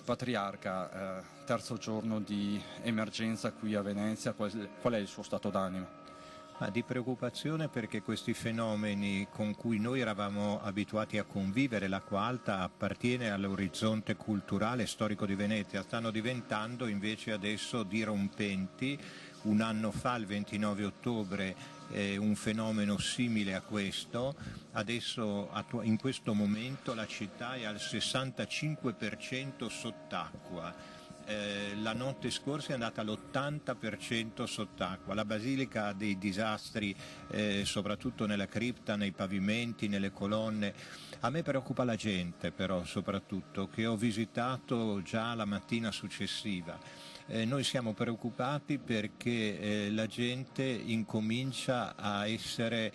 Patriarca, terzo giorno di emergenza qui a Venezia, qual è il suo stato d'animo? Di preoccupazione perché questi fenomeni con cui noi eravamo abituati a convivere, l'acqua alta appartiene all'orizzonte culturale storico di Venezia, stanno diventando invece adesso dirompenti. Un anno fa, il 29 ottobre, un fenomeno simile a questo, adesso in questo momento la città è al 65% sott'acqua. La notte scorsa è andata all'80% sott'acqua. La Basilica ha dei disastri, soprattutto nella cripta, nei pavimenti, nelle colonne. A me preoccupa la gente però soprattutto, che ho visitato già la mattina successiva. Noi siamo preoccupati perché la gente incomincia a essere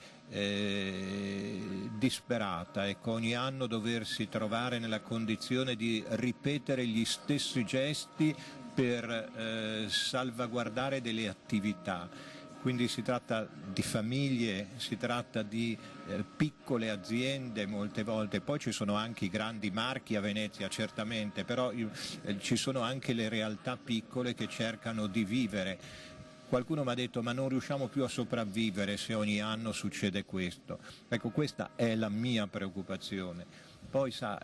disperata, ecco, ogni anno doversi trovare nella condizione di ripetere gli stessi gesti per salvaguardare delle attività. Quindi si tratta di famiglie, si tratta di piccole aziende molte volte, poi ci sono anche i grandi marchi a Venezia certamente, però ci sono anche le realtà piccole che cercano di vivere. Qualcuno mi ha detto ma non riusciamo più a sopravvivere se ogni anno succede questo. Ecco, questa è la mia preoccupazione. Poi sa,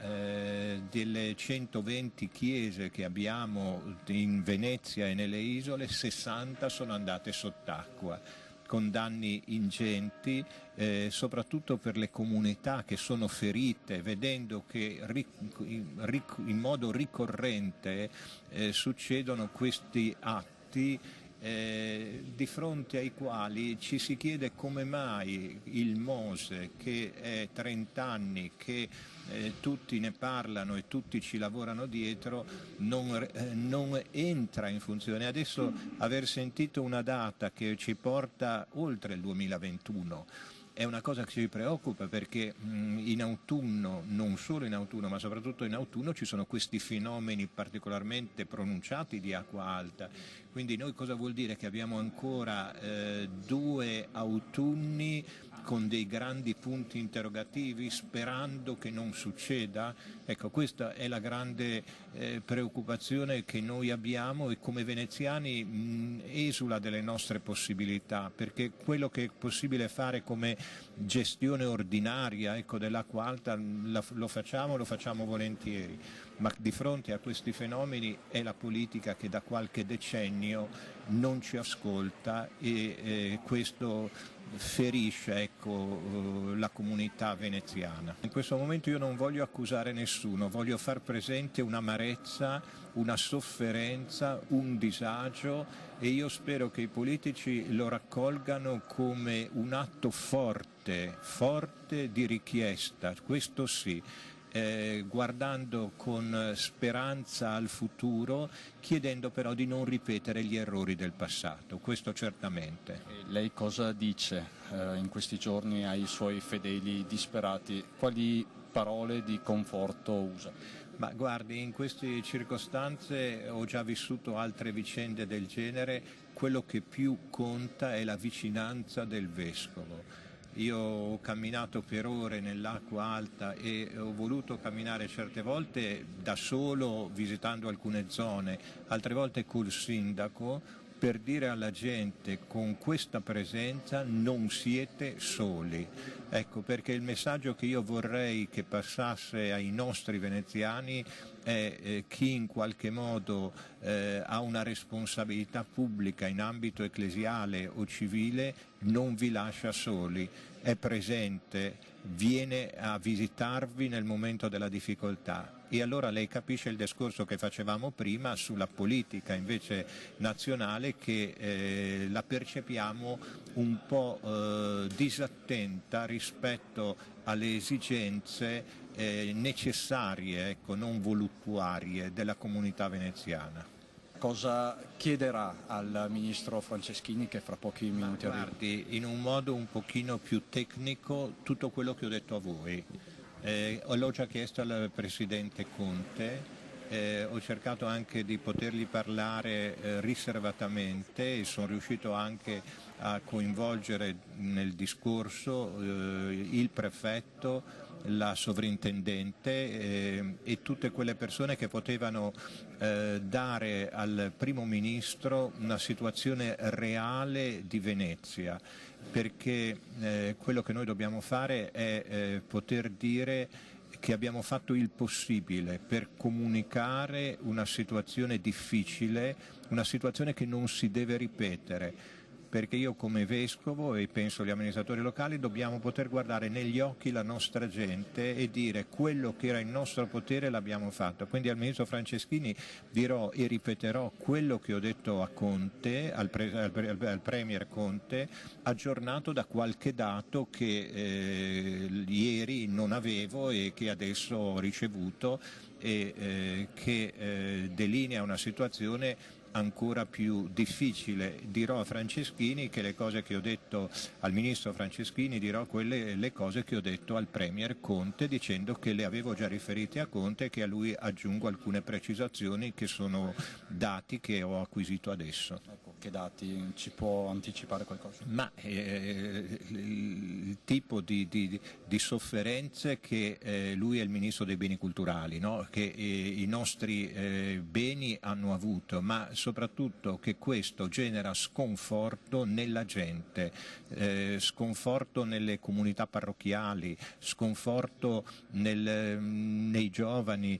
delle 120 chiese che abbiamo in Venezia e nelle isole, 60 sono andate sott'acqua, con danni ingenti, soprattutto per le comunità che sono ferite, vedendo che in modo ricorrente succedono questi atti di fronte ai quali ci si chiede come mai il Mose, che è 30 anni che tutti ne parlano e tutti ci lavorano dietro, non entra in funzione. Adesso aver sentito una data che ci porta oltre il 2021 è una cosa che ci preoccupa perché in autunno, non solo in autunno ma soprattutto in autunno, ci sono questi fenomeni particolarmente pronunciati di acqua alta. Quindi noi cosa vuol dire? Che abbiamo ancora 2 autunni con dei grandi punti interrogativi sperando che non succeda? Ecco, questa è la grande preoccupazione che noi abbiamo e come veneziani esula delle nostre possibilità, perché quello che è possibile fare come gestione ordinaria, ecco, dell'acqua alta lo facciamo volentieri, ma di fronte a questi fenomeni è la politica che da qualche decennio non ci ascolta e questo ferisce, ecco, la comunità veneziana. In questo momento io non voglio accusare nessuno, voglio far presente un'amarezza, una sofferenza, un disagio e io spero che i politici lo raccolgano come un atto forte di richiesta, questo sì. Guardando con speranza al futuro, chiedendo però di non ripetere gli errori del passato, questo certamente. E lei cosa dice in questi giorni ai suoi fedeli disperati? Quali parole di conforto usa? Ma guardi, in queste circostanze ho già vissuto altre vicende del genere, quello che più conta è la vicinanza del vescovo. Io ho camminato per ore nell'acqua alta e ho voluto camminare certe volte da solo visitando alcune zone, altre volte col sindaco, per dire alla gente con questa presenza non siete soli. Ecco, perché il messaggio che io vorrei che passasse ai nostri veneziani è chi in qualche modo ha una responsabilità pubblica in ambito ecclesiale o civile non vi lascia soli, è presente, viene a visitarvi nel momento della difficoltà. E allora lei capisce il discorso che facevamo prima sulla politica invece nazionale che la percepiamo un po' disattenta rispetto alle esigenze necessarie, ecco, non voluttuarie della comunità veneziana. Cosa chiederà al ministro Franceschini che fra pochi minuti arriva? Guardi, in un modo un pochino più tecnico tutto quello che ho detto a voi. L'ho già chiesto al Presidente Conte ho cercato anche di potergli parlare riservatamente e sono riuscito anche a coinvolgere nel discorso il prefetto, la sovrintendente e tutte quelle persone che potevano dare al primo ministro una situazione reale di Venezia, perché quello che noi dobbiamo fare è poter dire che abbiamo fatto il possibile per comunicare una situazione difficile, una situazione che non si deve ripetere, perché io come vescovo e penso gli amministratori locali dobbiamo poter guardare negli occhi la nostra gente e dire quello che era in nostro potere l'abbiamo fatto. Quindi al ministro Franceschini dirò e ripeterò quello che ho detto a Conte, al Premier Conte, aggiornato da qualche dato che ieri non avevo e che adesso ho ricevuto e che delinea una situazione ancora più difficile. Dirò a Franceschini che le cose che ho detto al ministro Franceschini dirò le cose che ho detto al Premier Conte, dicendo che le avevo già riferite a Conte e che a lui aggiungo alcune precisazioni che sono dati che ho acquisito adesso. Ecco, che dati? Ci può anticipare qualcosa? Ma il tipo di sofferenze che lui è il ministro dei beni culturali, no? Che i nostri beni hanno avuto, ma soprattutto che questo genera sconforto nella gente, sconforto nelle comunità parrocchiali, sconforto nei giovani,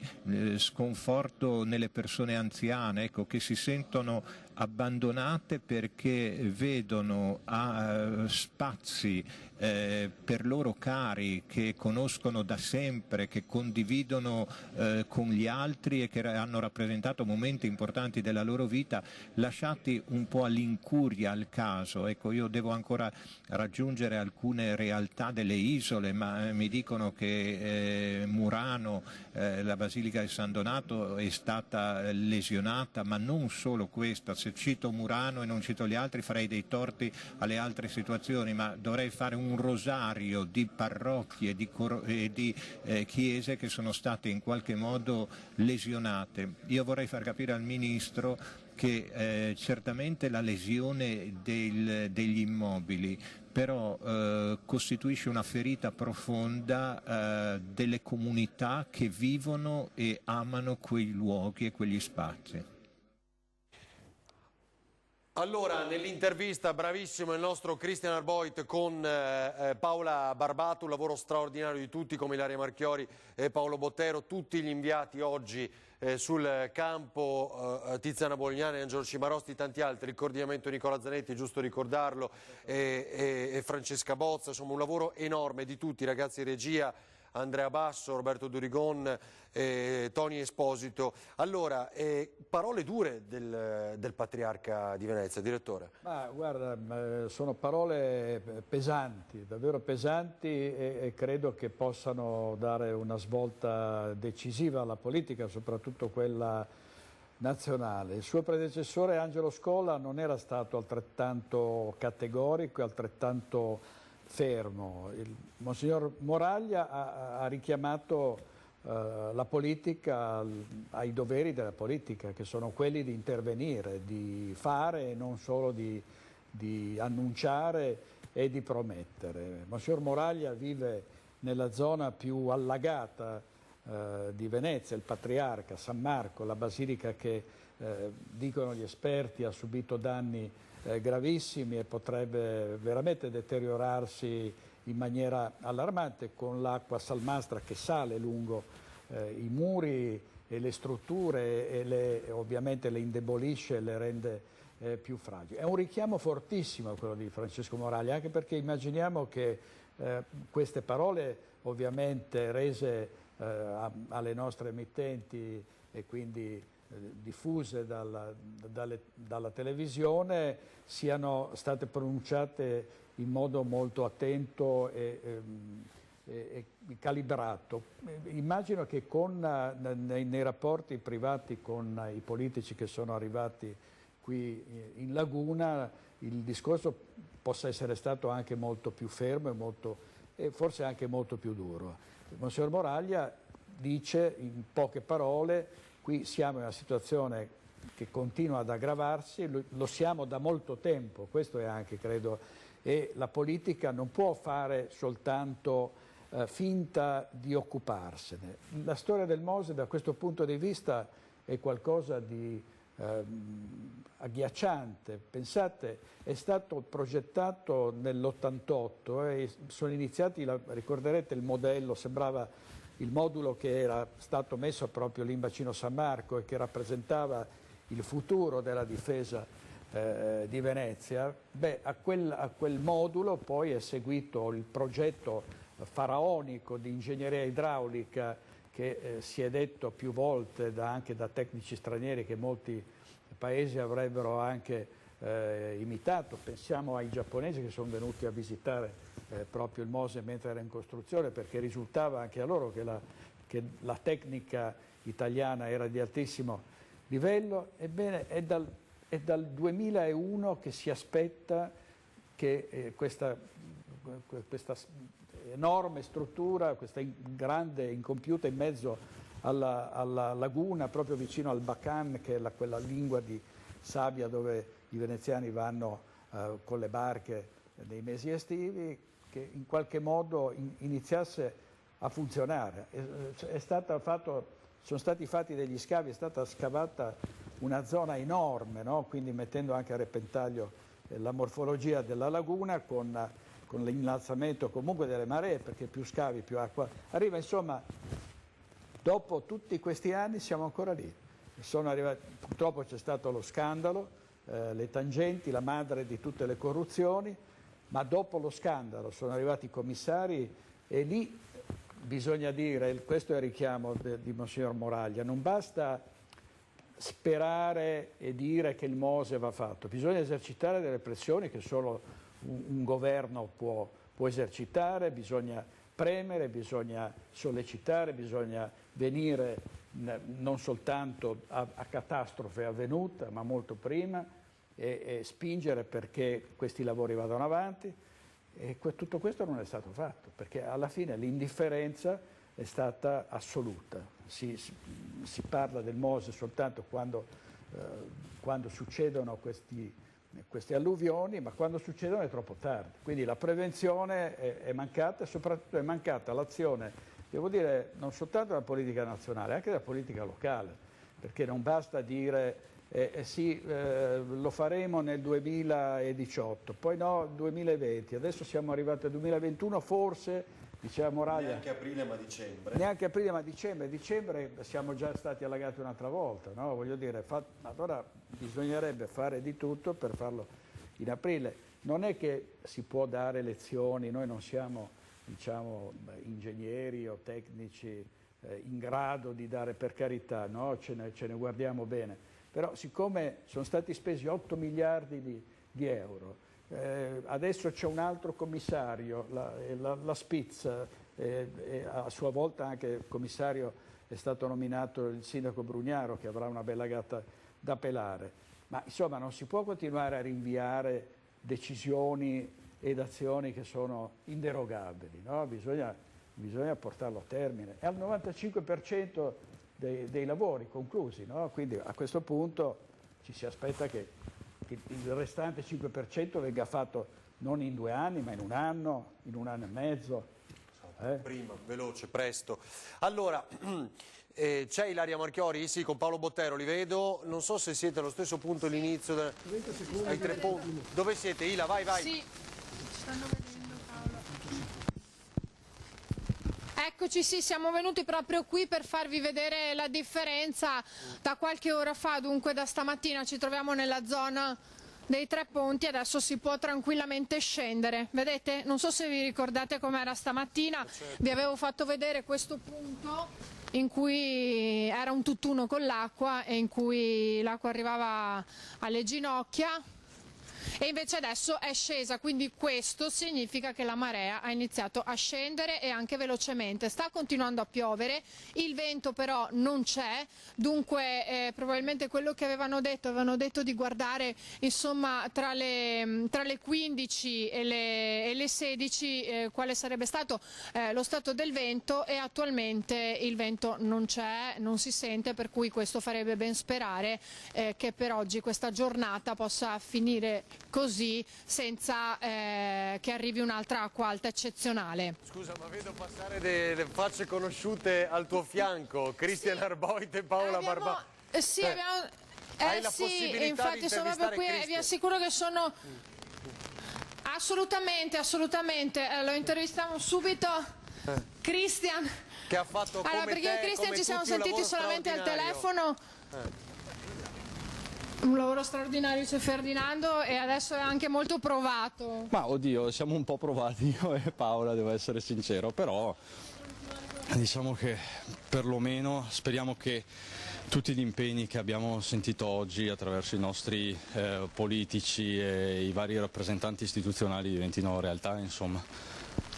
sconforto nelle persone anziane, ecco, che si sentono abbandonate perché vedono spazi per loro cari che conoscono da sempre, che condividono con gli altri e che hanno rappresentato momenti importanti della loro vita, lasciati un po' all'incuria, al caso. Ecco, io devo ancora raggiungere alcune realtà delle isole, ma mi dicono che Murano, la Basilica di San Donato è stata lesionata, ma non solo questa. Se cito Murano e non cito gli altri farei dei torti alle altre situazioni, ma dovrei fare un rosario di parrocchie e di chiese che sono state in qualche modo lesionate. Io vorrei far capire al Ministro che certamente la lesione degli immobili però costituisce una ferita profonda delle comunità che vivono e amano quei luoghi e quegli spazi. Allora, nell'intervista, bravissimo il nostro Christian Arboit con Paola Barbato, un lavoro straordinario di tutti come Ilaria Marchiori e Paolo Bottero, tutti gli inviati oggi sul campo, Tiziana Bolognani, Angelo Cimarosti, tanti altri, il coordinamento Nicola Zanetti, è giusto ricordarlo, e Francesca Bozza, insomma un lavoro enorme di tutti, ragazzi di regia, Andrea Basso, Roberto Durigon, Tony Esposito. Allora, parole dure del Patriarca di Venezia, direttore. Ma guarda, sono parole pesanti, davvero pesanti e credo che possano dare una svolta decisiva alla politica, soprattutto quella nazionale. Il suo predecessore Angelo Scola non era stato altrettanto categorico e altrettanto fermo. Il Monsignor Moraglia ha richiamato la politica ai doveri della politica, che sono quelli di intervenire, di fare e non solo di annunciare e di promettere. Monsignor Moraglia vive nella zona più allagata di Venezia, il Patriarca, San Marco, la basilica che dicono gli esperti ha subito danni gravissimi e potrebbe veramente deteriorarsi in maniera allarmante con l'acqua salmastra che sale lungo i muri e le strutture e ovviamente le indebolisce e le rende più fragili. È un richiamo fortissimo quello di Francesco Moraglia, anche perché immaginiamo che queste parole ovviamente rese alle nostre emittenti e quindi diffuse dalla televisione siano state pronunciate in modo molto attento e calibrato. Immagino che nei rapporti privati con i politici che sono arrivati qui in Laguna il discorso possa essere stato anche molto più fermo e forse anche molto più duro. Monsignor Moraglia dice in poche parole Qui siamo in una situazione che continua ad aggravarsi, lo siamo da molto tempo, questo è anche, credo, e la politica non può fare soltanto finta di occuparsene. La storia del Mose da questo punto di vista è qualcosa di agghiacciante. Pensate, è stato progettato nell'88 e sono iniziati, ricorderete il modello, sembrava il modulo che era stato messo proprio lì in bacino San Marco e che rappresentava il futuro della difesa di Venezia. Beh, a quel modulo poi è seguito il progetto faraonico di ingegneria idraulica che si è detto più volte anche da tecnici stranieri che molti paesi avrebbero anche imitato. Pensiamo ai giapponesi che sono venuti a visitare proprio il Mose mentre era in costruzione, perché risultava anche a loro che la tecnica italiana era di altissimo livello. Ebbene, è dal 2001 che si aspetta che questa enorme struttura, questa grande incompiuta in mezzo alla laguna, proprio vicino al Bacan, che è quella lingua di sabbia dove i veneziani vanno con le barche nei mesi estivi, che in qualche modo iniziasse a funzionare. Sono stati fatti degli scavi, è stata scavata una zona enorme, no? Quindi mettendo anche a repentaglio la morfologia della laguna con l'innalzamento comunque delle maree, perché più scavi più acqua arriva. Insomma, dopo tutti questi anni siamo ancora lì. Purtroppo c'è stato lo scandalo, le tangenti, la madre di tutte le corruzioni, ma dopo lo scandalo sono arrivati i commissari e lì bisogna dire, questo è il richiamo di Monsignor Moraglia, non basta sperare e dire che il Mose va fatto, bisogna esercitare delle pressioni che solo un governo può esercitare, bisogna premere, bisogna sollecitare, bisogna venire non soltanto a catastrofe avvenuta, ma molto prima e spingere perché questi lavori vadano avanti. E tutto questo non è stato fatto, perché alla fine l'indifferenza è stata assoluta. Si parla del Mose soltanto quando succedono queste alluvioni, ma quando succedono è troppo tardi. Quindi la prevenzione è mancata e soprattutto è mancata l'azione, devo dire, non soltanto della politica nazionale, anche della politica locale, perché non basta dire sì, lo faremo nel 2018, poi no, 2020, adesso siamo arrivati al 2021, forse, diceva Moraglia. Neanche aprile ma dicembre. Neanche aprile ma dicembre siamo già stati allagati un'altra volta, no? Voglio dire, allora bisognerebbe fare di tutto per farlo in aprile. Non è che si può dare lezioni, noi non siamo, diciamo, ingegneri o tecnici in grado di dare, per carità, no? Ce ne guardiamo bene. Però siccome sono stati spesi 8 miliardi di euro, adesso c'è un altro commissario, la Spitz, a sua volta anche il commissario è stato nominato il sindaco Brugnaro, che avrà una bella gatta da pelare. Ma insomma non si può continuare a rinviare decisioni ed azioni che sono inderogabili, no? Bisogna portarlo a termine. È al 95% dei lavori conclusi, no? Quindi a questo punto ci si aspetta che il restante 5% venga fatto non in 2 anni, ma in un anno e mezzo. Prima, veloce, presto. Allora, c'è Ilaria Marchiori? Sì, con Paolo Bottero, li vedo. Non so se siete allo stesso punto all'inizio ai 3 punti. Dove siete? Ila, vai. Sì, ci stanno vedendo, Paolo. Eccoci, sì, siamo venuti proprio qui per farvi vedere la differenza da qualche ora fa. Dunque da stamattina ci troviamo nella zona dei 3 ponti, adesso si può tranquillamente scendere. Vedete? Non so se vi ricordate com'era stamattina, vi avevo fatto vedere questo punto in cui era un tutt'uno con l'acqua e in cui l'acqua arrivava alle ginocchia. e invece adesso è scesa, quindi questo significa che la marea ha iniziato a scendere e anche velocemente. Sta continuando a piovere, il vento però non c'è, dunque probabilmente quello che avevano detto di guardare insomma tra le 15 e le 16 quale sarebbe stato lo stato del vento, e attualmente il vento non c'è, non si sente, per cui questo farebbe ben sperare che per oggi questa giornata possa finire così senza che arrivi un'altra acqua alta eccezionale. Scusa, ma vedo passare delle facce conosciute al tuo fianco, Christian Arboit e Paola Barbato. Sì, abbiamo... Hai la sì, possibilità infatti di sono proprio qui e vi assicuro che sono... Assolutamente, assolutamente, lo intervistiamo subito. Christian, che ha fatto come allora, perché io e Christian ci siamo sentiti solamente al telefono. Un lavoro straordinario, dice Ferdinando, e adesso è anche molto provato. Ma oddio, siamo un po' provati io e Paola, devo essere sincero, però diciamo che perlomeno speriamo che tutti gli impegni che abbiamo sentito oggi attraverso i nostri politici e i vari rappresentanti istituzionali diventino realtà, insomma.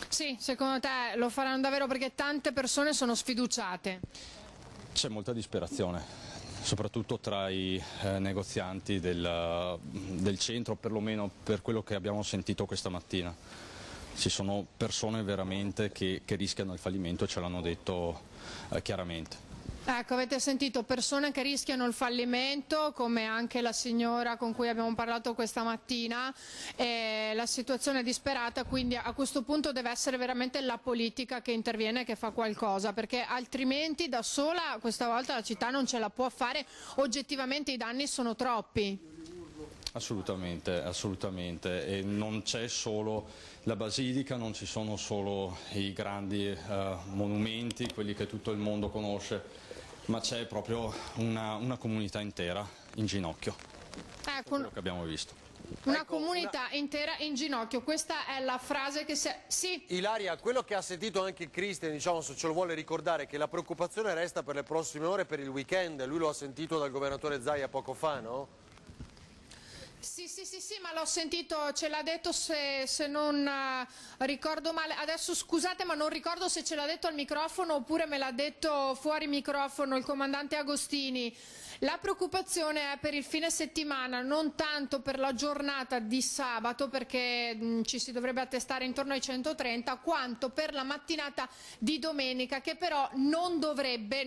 Sì, secondo te lo faranno davvero, perché tante persone sono sfiduciate? C'è molta disperazione, soprattutto tra i negozianti del centro, perlomeno per quello che abbiamo sentito questa mattina. Ci sono persone veramente che rischiano il fallimento e ce l'hanno detto chiaramente. Ecco, avete sentito persone che rischiano il fallimento, come anche la signora con cui abbiamo parlato questa mattina. La situazione è disperata, quindi a questo punto deve essere veramente la politica che interviene e che fa qualcosa, perché altrimenti da sola questa volta la città non ce la può fare, oggettivamente i danni sono troppi. Assolutamente, assolutamente, e non c'è solo la Basilica, non ci sono solo i grandi monumenti, quelli che tutto il mondo conosce, ma c'è proprio una comunità intera in ginocchio, quello che abbiamo visto. Una comunità intera in ginocchio, questa è la frase che si è... Sì. Ilaria, quello che ha sentito anche Christian, diciamo, se ce lo vuole ricordare, che la preoccupazione resta per le prossime ore, per il weekend. Lui lo ha sentito dal governatore Zaia poco fa, no? Sì, ma l'ho sentito, ce l'ha detto, se non ricordo male. Adesso scusate, ma non ricordo se ce l'ha detto al microfono oppure me l'ha detto fuori microfono il comandante Agostini. La preoccupazione è per il fine settimana, non tanto per la giornata di sabato, perché ci si dovrebbe attestare intorno ai 130, quanto per la mattinata di domenica, che però non dovrebbe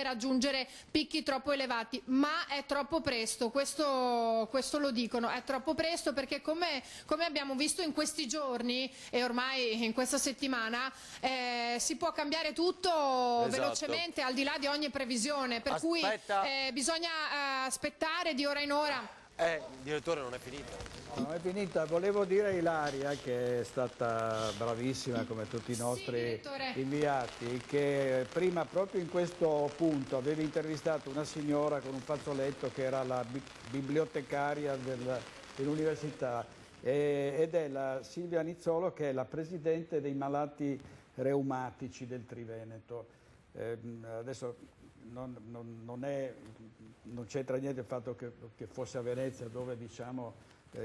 raggiungere picchi troppo elevati, ma è troppo presto, questo lo dicono, è troppo presto, perché come abbiamo visto in questi giorni e ormai in questa settimana si può cambiare tutto velocemente, al di là di ogni previsione, per cui bisogna aspettare di ora in ora. Direttore, non è finita. Non è finita, volevo dire a Ilaria, che è stata bravissima come tutti i nostri inviati, che prima proprio in questo punto avevi intervistato una signora con un fazzoletto che era la bibliotecaria dell'università, ed è la Silvia Nizzolo, che è la presidente dei malati reumatici del Triveneto. Adesso non c'entra niente il fatto che fosse a Venezia, dove diciamo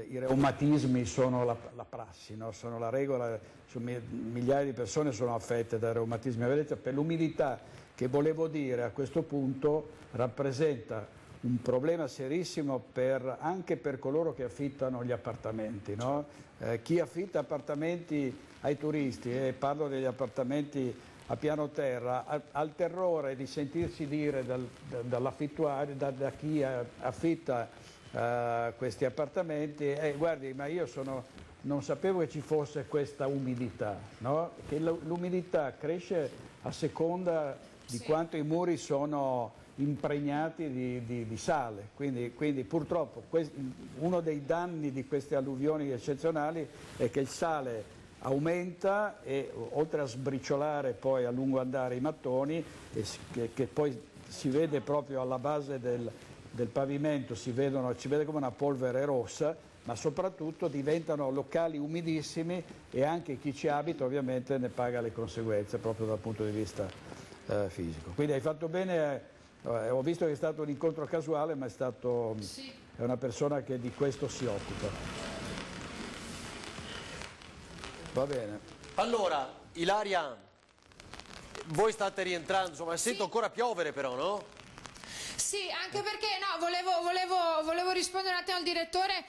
i reumatismi sono la prassi, no? Sono la regola, migliaia di persone sono affette da reumatismi a Venezia. Per l'umidità, che volevo dire a questo punto, rappresenta un problema serissimo anche per coloro che affittano gli appartamenti, no? Chi affitta appartamenti ai turisti, e parlo degli appartamenti a piano terra, ha il terrore di sentirsi dire dall'affittuario, da chi affitta questi appartamenti, guardi, ma io non sapevo che ci fosse questa umidità, no? Che l'umidità cresce a seconda di quanto i muri sono impregnati di sale, quindi purtroppo uno dei danni di queste alluvioni eccezionali è che il sale aumenta, e oltre a sbriciolare poi a lungo andare i mattoni, che poi si vede proprio alla base del pavimento, si vede come una polvere rossa, ma soprattutto diventano locali umidissimi, e anche chi ci abita ovviamente ne paga le conseguenze proprio dal punto di vista fisico. Quindi hai fatto bene, ho visto che è stato un incontro casuale, ma è una persona che di questo si occupa. Va bene. Allora, Ilaria, voi state rientrando, insomma, sento ancora piovere però, no? Sì, anche perché no, volevo rispondere un attimo al direttore,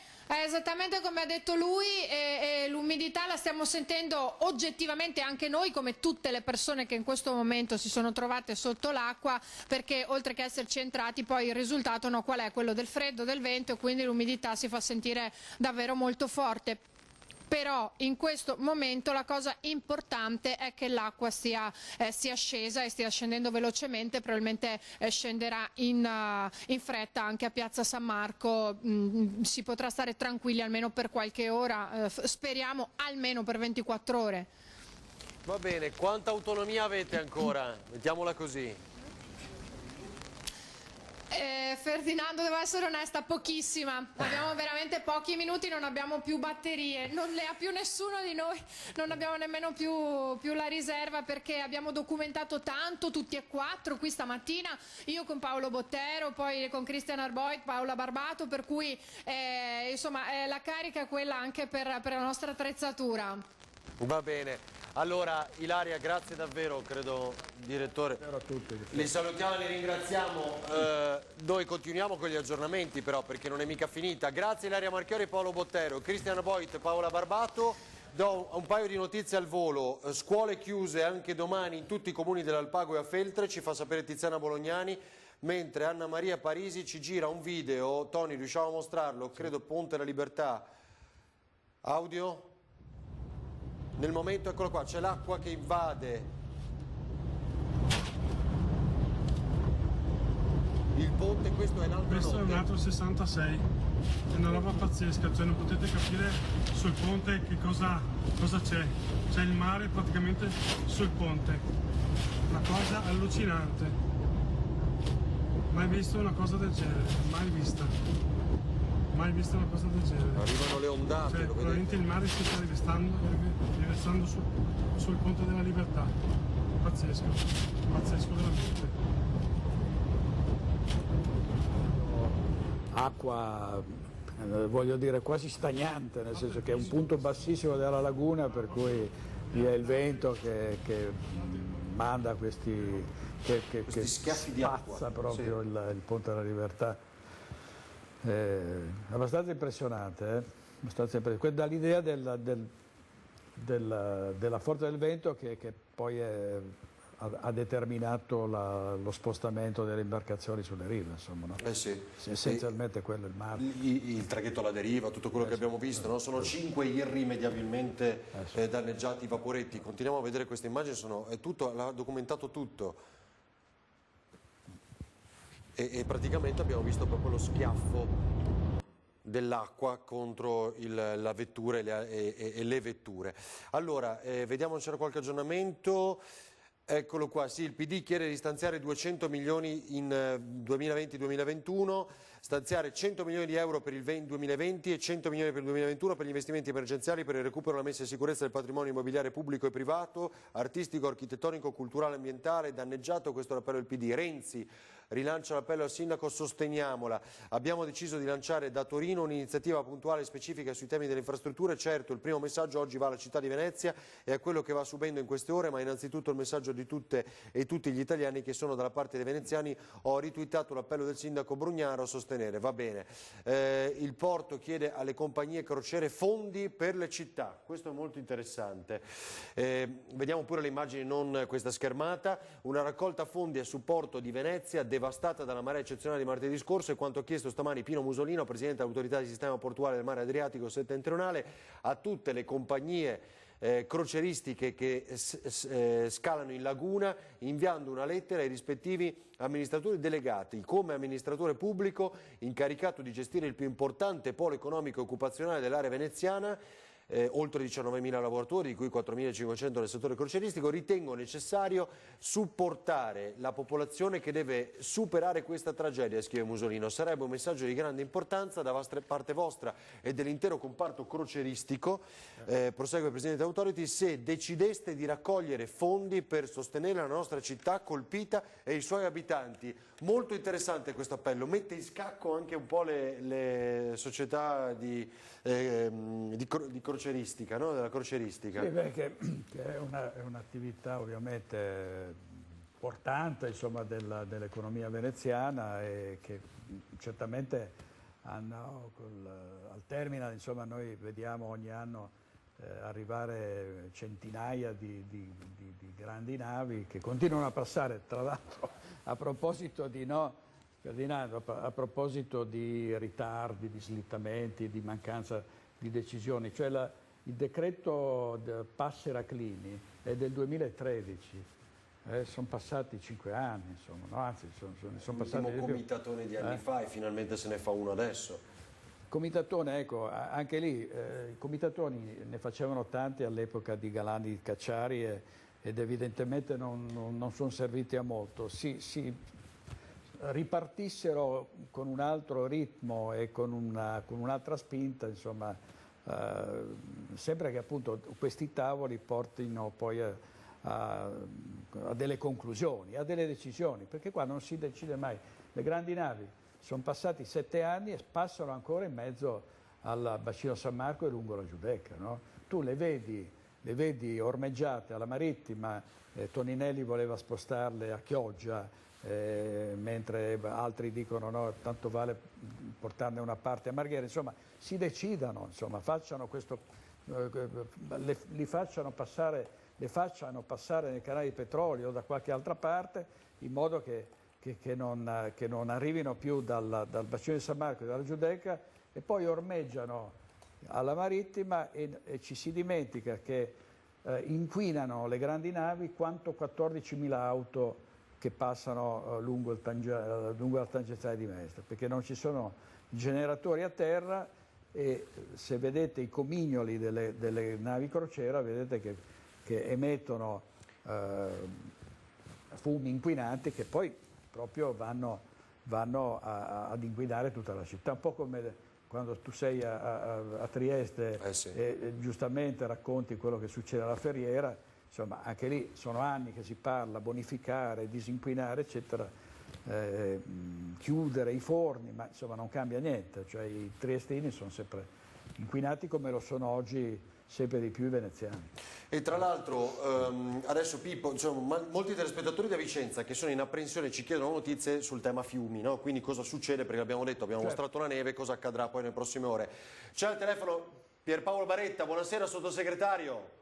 esattamente come ha detto lui, e l'umidità la stiamo sentendo oggettivamente anche noi, come tutte le persone che in questo momento si sono trovate sotto l'acqua, perché oltre che esserci entrati poi il risultato qual è? Quello del freddo, del vento, e quindi l'umidità si fa sentire davvero molto forte. Però in questo momento la cosa importante è che l'acqua sia scesa e stia scendendo velocemente, probabilmente scenderà in fretta anche a Piazza San Marco, si potrà stare tranquilli almeno per qualche ora, speriamo almeno per 24 ore. Va bene, quanta autonomia avete ancora? Mettiamola così. Ferdinando, devo essere onesta, pochissima, abbiamo veramente pochi minuti, non abbiamo più batterie, non le ha più nessuno di noi, non abbiamo nemmeno più la riserva, perché abbiamo documentato tanto tutti e quattro qui stamattina, io con Paolo Bottero, poi con Christian Arboit, Paola Barbato, per cui insomma la carica è quella anche per la nostra attrezzatura. Va bene. Allora, Ilaria, grazie davvero, credo, direttore. A tutti. Li salutiamo e li ringraziamo. Noi continuiamo con gli aggiornamenti però, perché non è mica finita. Grazie Ilaria Marchiori e Paolo Bottero, Christian Boit, Paola Barbato. Do un paio di notizie al volo. Scuole chiuse anche domani in tutti i comuni dell'Alpago e a Feltre, ci fa sapere Tiziana Bolognani, mentre Anna Maria Parisi ci gira un video. Tony, riusciamo a mostrarlo? Credo Ponte della Libertà. Audio? Nel momento, eccolo qua, c'è l'acqua che invade il ponte, questo è l'altro. Questo è un altro 66, è una roba pazzesca, cioè non potete capire sul ponte che cosa c'è. C'è il mare praticamente sul ponte, una cosa allucinante. Mai visto una cosa del genere, mai vista. Mai visto una cosa del genere. Arrivano le ondate, cioè, lo probabilmente il mare si sta riversando sul ponte della Libertà. Pazzesco, pazzesco veramente. Acqua, voglio dire, quasi stagnante, nel senso che è un punto bassissimo della laguna, per cui vi è il vento che manda questi schiaffi di acqua. spazza proprio sì. il ponte della Libertà. Abbastanza impressionante, abbastanza impressionante. Dall'idea della forza del vento che poi ha determinato lo spostamento delle imbarcazioni sulle rive, insomma, no? Sì. Essenzialmente quello è il mare. Il traghetto alla deriva, tutto quello che abbiamo visto, no? Sono 5 irrimediabilmente danneggiati i vaporetti. Continuiamo a vedere queste immagini, l'ha documentato tutto. E praticamente abbiamo visto proprio lo schiaffo dell'acqua contro la vettura e le vetture. Allora, vediamo se c'era qualche aggiornamento. Eccolo qua, sì, il PD chiede di stanziare 200 milioni in 2020-2021, stanziare 100 milioni di euro per il 2020 e 100 milioni per il 2021 per gli investimenti emergenziali per il recupero e la messa in sicurezza del patrimonio immobiliare pubblico e privato, artistico, architettonico, culturale, ambientale, danneggiato. Questo è l'appello del PD. Renzi rilancia l'appello al sindaco, sosteniamola. Abbiamo deciso di lanciare da Torino un'iniziativa puntuale e specifica sui temi delle infrastrutture. Certo, il primo messaggio oggi va alla città di Venezia e a quello che va subendo in queste ore, ma innanzitutto il messaggio di tutte e tutti gli italiani che sono dalla parte dei veneziani. Ho ritwittato l'appello del sindaco Brugnaro a sostenere. Va bene. Il porto chiede alle compagnie crociere fondi per le città. Questo è molto interessante. Vediamo pure le immagini, non questa schermata. Una raccolta fondi a supporto di Venezia devastata dalla marea eccezionale di martedì scorso, e quanto ha chiesto stamani Pino Musolino, presidente dell'autorità di sistema portuale del mare Adriatico settentrionale, a tutte le compagnie croceristiche che scalano in laguna, inviando una lettera ai rispettivi amministratori delegati. Come amministratore pubblico incaricato di gestire il più importante polo economico e occupazionale dell'area veneziana, oltre 19.000 lavoratori, di cui 4.500 nel settore croceristico, ritengo necessario supportare la popolazione che deve superare questa tragedia, scrive Musolino. Sarebbe un messaggio di grande importanza da parte vostra e dell'intero comparto croceristico, prosegue il Presidente Authority, se decideste di raccogliere fondi per sostenere la nostra città colpita e i suoi abitanti. Molto interessante questo appello, mette in scacco anche un po' le società di croceristiche croceristica, no? Della croceristica. Sì, beh, che è un'attività ovviamente importante, insomma, dell'economia veneziana, e che certamente hanno al termine, insomma, noi vediamo ogni anno arrivare centinaia di grandi navi che continuano a passare. Tra l'altro, a proposito di Ferdinando, a proposito di ritardi, di slittamenti, di mancanza di decisioni, cioè il decreto Passera-Clini è del 2013, sono passati 5 anni, insomma, no? Anzi, sono passati L'ultimo comitatone di anni fa, e finalmente se ne fa uno adesso. Comitatone, ecco, anche lì i comitatoni ne facevano tanti all'epoca di Galani, di Cacciari, ed evidentemente non sono serviti a molto. Si ripartissero con un altro ritmo e con un'altra spinta, insomma, sempre che appunto questi tavoli portino poi a delle conclusioni, a delle decisioni, perché qua non si decide mai. Le grandi navi sono passati 7 anni e passano ancora in mezzo al bacino San Marco e lungo la Giudecca, no? Tu le vedi ormeggiate alla Marittima, Toninelli voleva spostarle a Chioggia, mentre altri dicono no, tanto vale portarne una parte a Marghera. Insomma, si decidano, insomma, facciano questo, le facciano passare nel canale di petrolio o da qualche altra parte, in modo che non arrivino più dal bacino di San Marco e dalla Giudecca, e poi ormeggiano alla Marittima, e ci si dimentica che inquinano le grandi navi quanto 14.000 auto che passano lungo la tangenziale di Mestre, perché non ci sono generatori a terra, e se vedete i comignoli delle navi crociera vedete che emettono fumi inquinanti che poi proprio vanno ad inquinare tutta la città, un po' come quando tu sei a Trieste Sì. e giustamente racconti quello che succede alla Ferriera. Insomma, anche lì sono anni che si parla, bonificare, disinquinare, eccetera, chiudere i forni, ma insomma non cambia niente, cioè i triestini sono sempre inquinati come lo sono oggi sempre di più i veneziani. E tra l'altro adesso Pippo, insomma, molti telespettatori da Vicenza che sono in apprensione ci chiedono notizie sul tema fiumi, no? Quindi cosa succede, perché abbiamo detto, abbiamo mostrato la neve, cosa accadrà poi nelle prossime ore. C'è al telefono Pierpaolo Baretta, buonasera sottosegretario.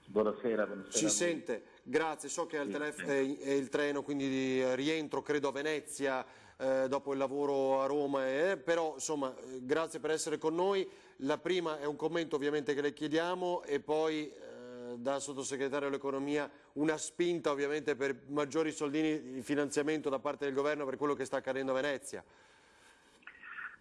Buonasera. Ci sente, grazie, so che è il treno, quindi di rientro credo a Venezia dopo il lavoro a Roma, però insomma grazie per essere con noi. La prima è un commento ovviamente che le chiediamo, e poi dal sottosegretario all'economia una spinta ovviamente per maggiori soldini di finanziamento da parte del governo per quello che sta accadendo a Venezia.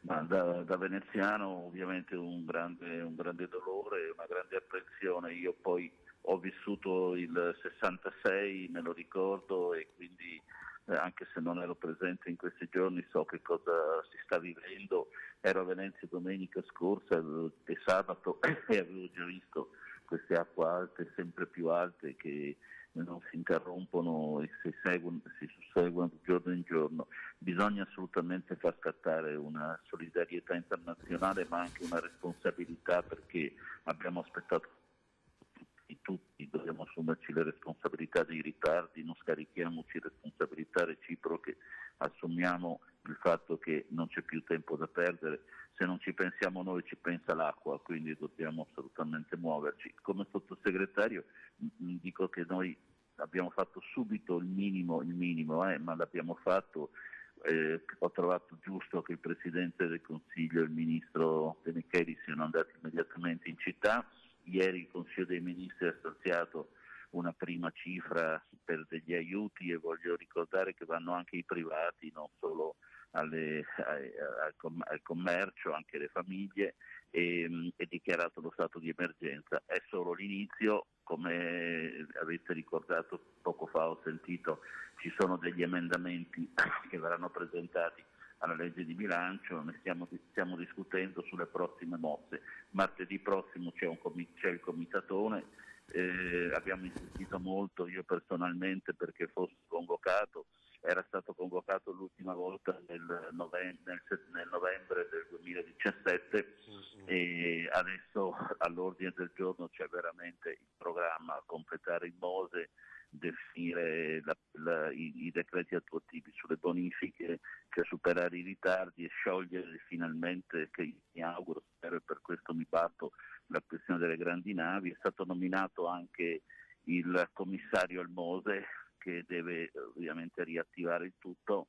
Ma da veneziano ovviamente un grande dolore, una grande apprensione. Io poi ho vissuto il 66, me lo ricordo, e quindi anche se non ero presente in questi giorni so che cosa si sta vivendo. Ero a Venezia domenica scorsa e sabato e avevo già visto queste acque alte, sempre più alte, che non si interrompono e si susseguono di giorno in giorno. Bisogna assolutamente far scattare una solidarietà internazionale, ma anche una responsabilità, perché abbiamo aspettato tutti, dobbiamo assumerci le responsabilità dei ritardi, non scarichiamoci responsabilità reciproche, assumiamo il fatto che non c'è più tempo da perdere. Se non ci pensiamo noi ci pensa l'acqua, quindi dobbiamo assolutamente muoverci. Come sottosegretario dico che noi abbiamo fatto subito il minimo, ma l'abbiamo fatto. Ho trovato giusto che il Presidente del Consiglio e il Ministro De Micheli siano andati immediatamente in città. Ieri il Consiglio dei Ministri ha stanziato una prima cifra per degli aiuti, e voglio ricordare che vanno anche i privati, non solo al commercio, anche le famiglie, e dichiarato lo stato di emergenza. È solo l'inizio, come avete ricordato poco fa, ho sentito ci sono degli emendamenti che verranno presentati alla legge di bilancio, ne stiamo discutendo sulle prossime mosse. Martedì prossimo c'è il comitatone, abbiamo insistito molto, io personalmente, perché fosse convocato. era stato convocato l'ultima volta nel novembre del 2017 e adesso all'ordine del giorno c'è veramente il programma: completare il MOSE, definire i decreti attuativi sulle bonifiche, cioè superare i ritardi e sciogliere finalmente, che mi auguro, spero, e per questo mi batto, la questione delle grandi navi. È stato nominato anche il commissario al MOSE, che deve ovviamente riattivare il tutto,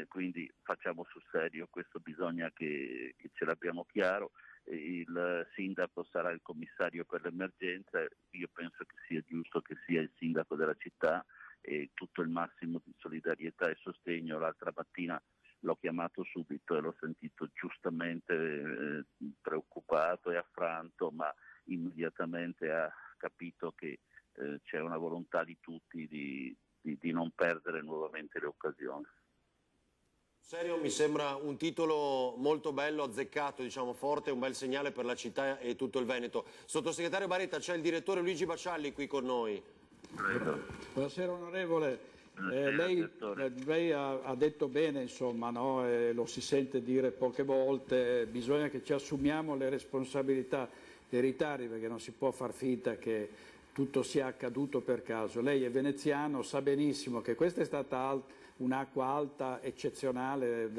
quindi facciamo sul serio, questo bisogna che ce l'abbiamo chiaro. Il sindaco sarà il commissario per l'emergenza, io penso che sia giusto che sia il sindaco della città, e tutto il massimo di solidarietà e sostegno. L'altra mattina l'ho chiamato subito e l'ho sentito giustamente preoccupato e affranto, ma immediatamente ha capito che c'è una volontà di tutti di non perdere nuovamente le occasioni. Serio, mi sembra un titolo molto bello, azzeccato, diciamo forte, un bel segnale per la città e tutto il Veneto. Sottosegretario Baretta, c'è il direttore Luigi Bacialli qui con noi. Prego. Buonasera onorevole. Lei ha detto bene, insomma, no? Lo si sente dire poche volte, bisogna che ci assumiamo le responsabilità dei ritardi, perché non si può far finta che tutto sia accaduto per caso. Lei è veneziano, sa benissimo che questa è stata un'acqua alta eccezionale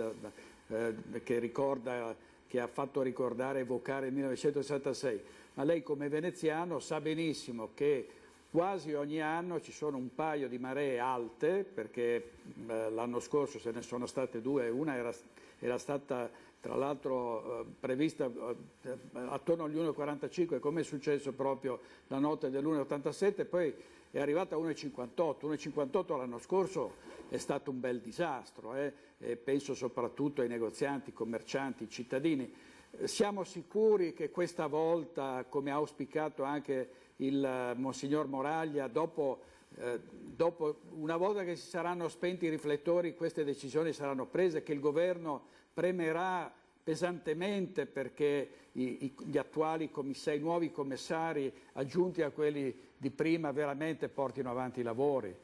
che ha fatto ricordare, evocare il 1966, ma lei come veneziano sa benissimo che quasi ogni anno ci sono un paio di maree alte, perché l'anno scorso se ne sono state due, una era stata tra l'altro prevista attorno agli 1,45, come è successo proprio la notte dell'1,87, poi è arrivata a 1,58. 1,58 l'anno scorso è stato un bel disastro, e penso soprattutto ai negozianti, commercianti, cittadini. Siamo sicuri che questa volta, come ha auspicato anche il Monsignor Moraglia, dopo una volta che si saranno spenti i riflettori, queste decisioni saranno prese, che il governo premerà pesantemente perché gli attuali i nuovi commissari, aggiunti a quelli di prima, veramente portino avanti i lavori?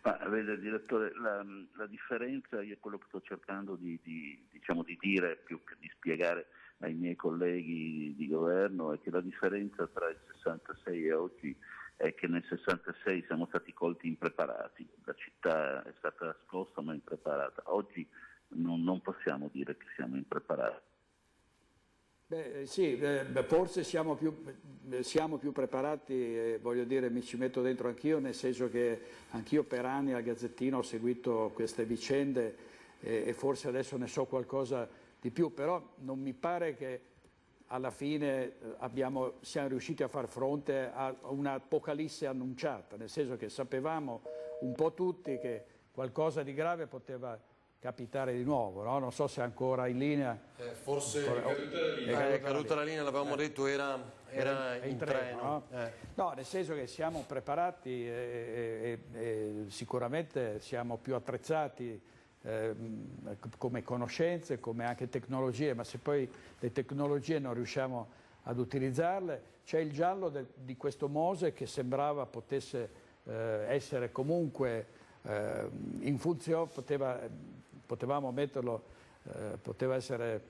Ma vede, direttore, la differenza, io quello che sto cercando di dire, più che di spiegare ai miei colleghi di governo, è che la differenza tra il 66 e oggi è che nel 66 siamo stati colti impreparati, la città è stata scossa ma impreparata. Oggi non possiamo dire che siamo impreparati. Sì, forse siamo più preparati, voglio dire, mi ci metto dentro anch'io, nel senso che anch'io per anni al Gazzettino ho seguito queste vicende e forse adesso ne so qualcosa di più, però non mi pare che alla fine siamo riusciti a far fronte a un'apocalisse annunciata, nel senso che sapevamo un po' tutti che qualcosa di grave poteva capitare di nuovo, no? Non so se è ancora in linea. Forse è caduta la linea, l'avevamo detto, era in treno. No? No, nel senso che siamo preparati e sicuramente siamo più attrezzati come conoscenze, come anche tecnologie, ma se poi le tecnologie non riusciamo ad utilizzarle, c'è il giallo di questo MOSE che sembrava potesse essere comunque in funzione, potevamo metterlo, poteva essere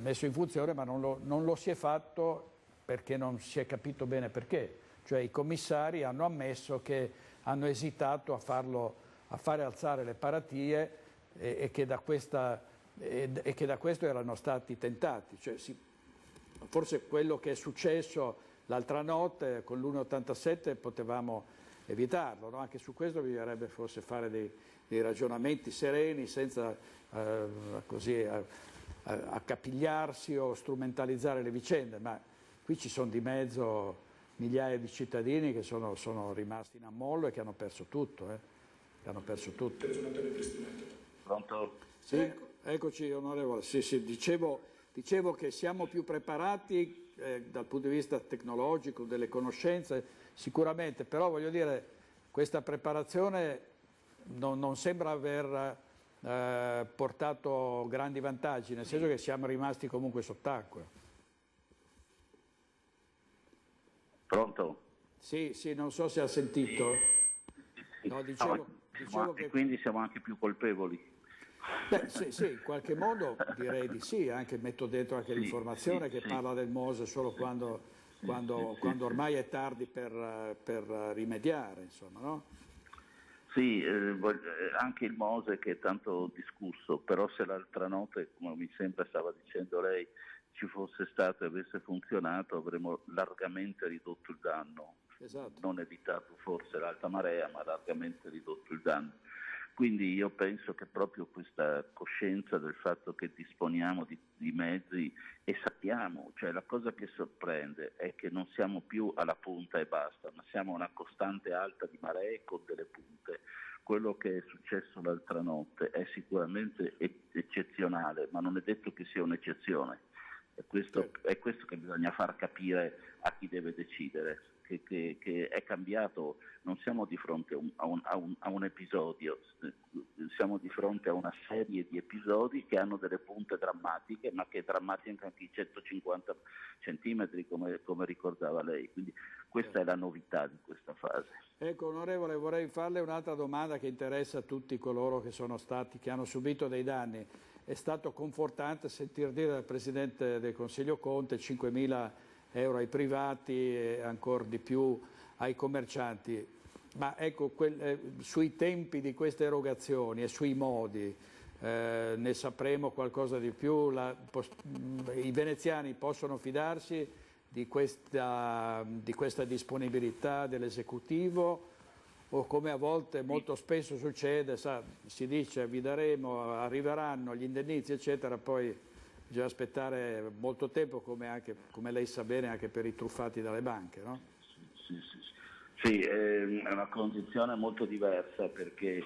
messo in funzione, ma non lo si è fatto perché non si è capito bene perché. Cioè i commissari hanno ammesso che hanno esitato a fare alzare le paratie e che da questo erano stati tentati. Cioè, forse quello che è successo l'altra notte con l'1,87 potevamo evitarlo, no? Anche su questo bisognerebbe forse fare dei ragionamenti sereni senza così accapigliarsi o strumentalizzare le vicende, ma qui ci sono di mezzo migliaia di cittadini che sono rimasti in ammollo e che hanno perso tutto. Che hanno perso tutto. Pronto? Sì, eccoci onorevole. Sì, dicevo che siamo più preparati dal punto di vista tecnologico, delle conoscenze, sicuramente, però voglio dire, questa preparazione non sembra aver portato grandi vantaggi, nel senso che siamo rimasti comunque sott'acqua. Pronto? Sì, non so se ha sentito. No, dicevo... E quindi siamo anche più colpevoli. Beh, sì, in qualche modo direi di sì, anche metto dentro anche l'informazione che parla del Mose solo quando ormai è tardi per rimediare, insomma, no? Sì, anche il Mose che è tanto discusso, però se l'altra notte, come mi sembra stava dicendo lei, ci fosse stato e avesse funzionato, avremmo largamente ridotto il danno. Esatto. Non evitato forse l'alta marea, ma largamente ridotto il danno. Quindi io penso che proprio questa coscienza del fatto che disponiamo di mezzi e sappiamo, cioè la cosa che sorprende è che non siamo più alla punta e basta, ma siamo a una costante alta di maree con delle punte. Quello che è successo l'altra notte è sicuramente eccezionale, ma non è detto che sia un'eccezione. È questo che bisogna far capire a chi deve decidere, che è cambiato, non siamo di fronte a un episodio, siamo di fronte a una serie di episodi che hanno delle punte drammatiche, ma che drammatiche anche i 150 centimetri come ricordava lei, quindi questa è la novità di questa fase. Ecco, onorevole, vorrei farle un'altra domanda che interessa a tutti coloro che hanno subito dei danni. È stato confortante sentir dire dal Presidente del Consiglio Conte 5.000 euro ai privati e ancora di più ai commercianti, ma ecco, sui tempi di queste erogazioni e sui modi ne sapremo qualcosa di più? I veneziani possono fidarsi di questa disponibilità dell'esecutivo? O come a volte molto spesso succede, si dice vi daremo, arriveranno gli indennizzi eccetera, poi bisogna aspettare molto tempo, come lei sa bene, anche per i truffati dalle banche, no? Sì, è una condizione molto diversa perché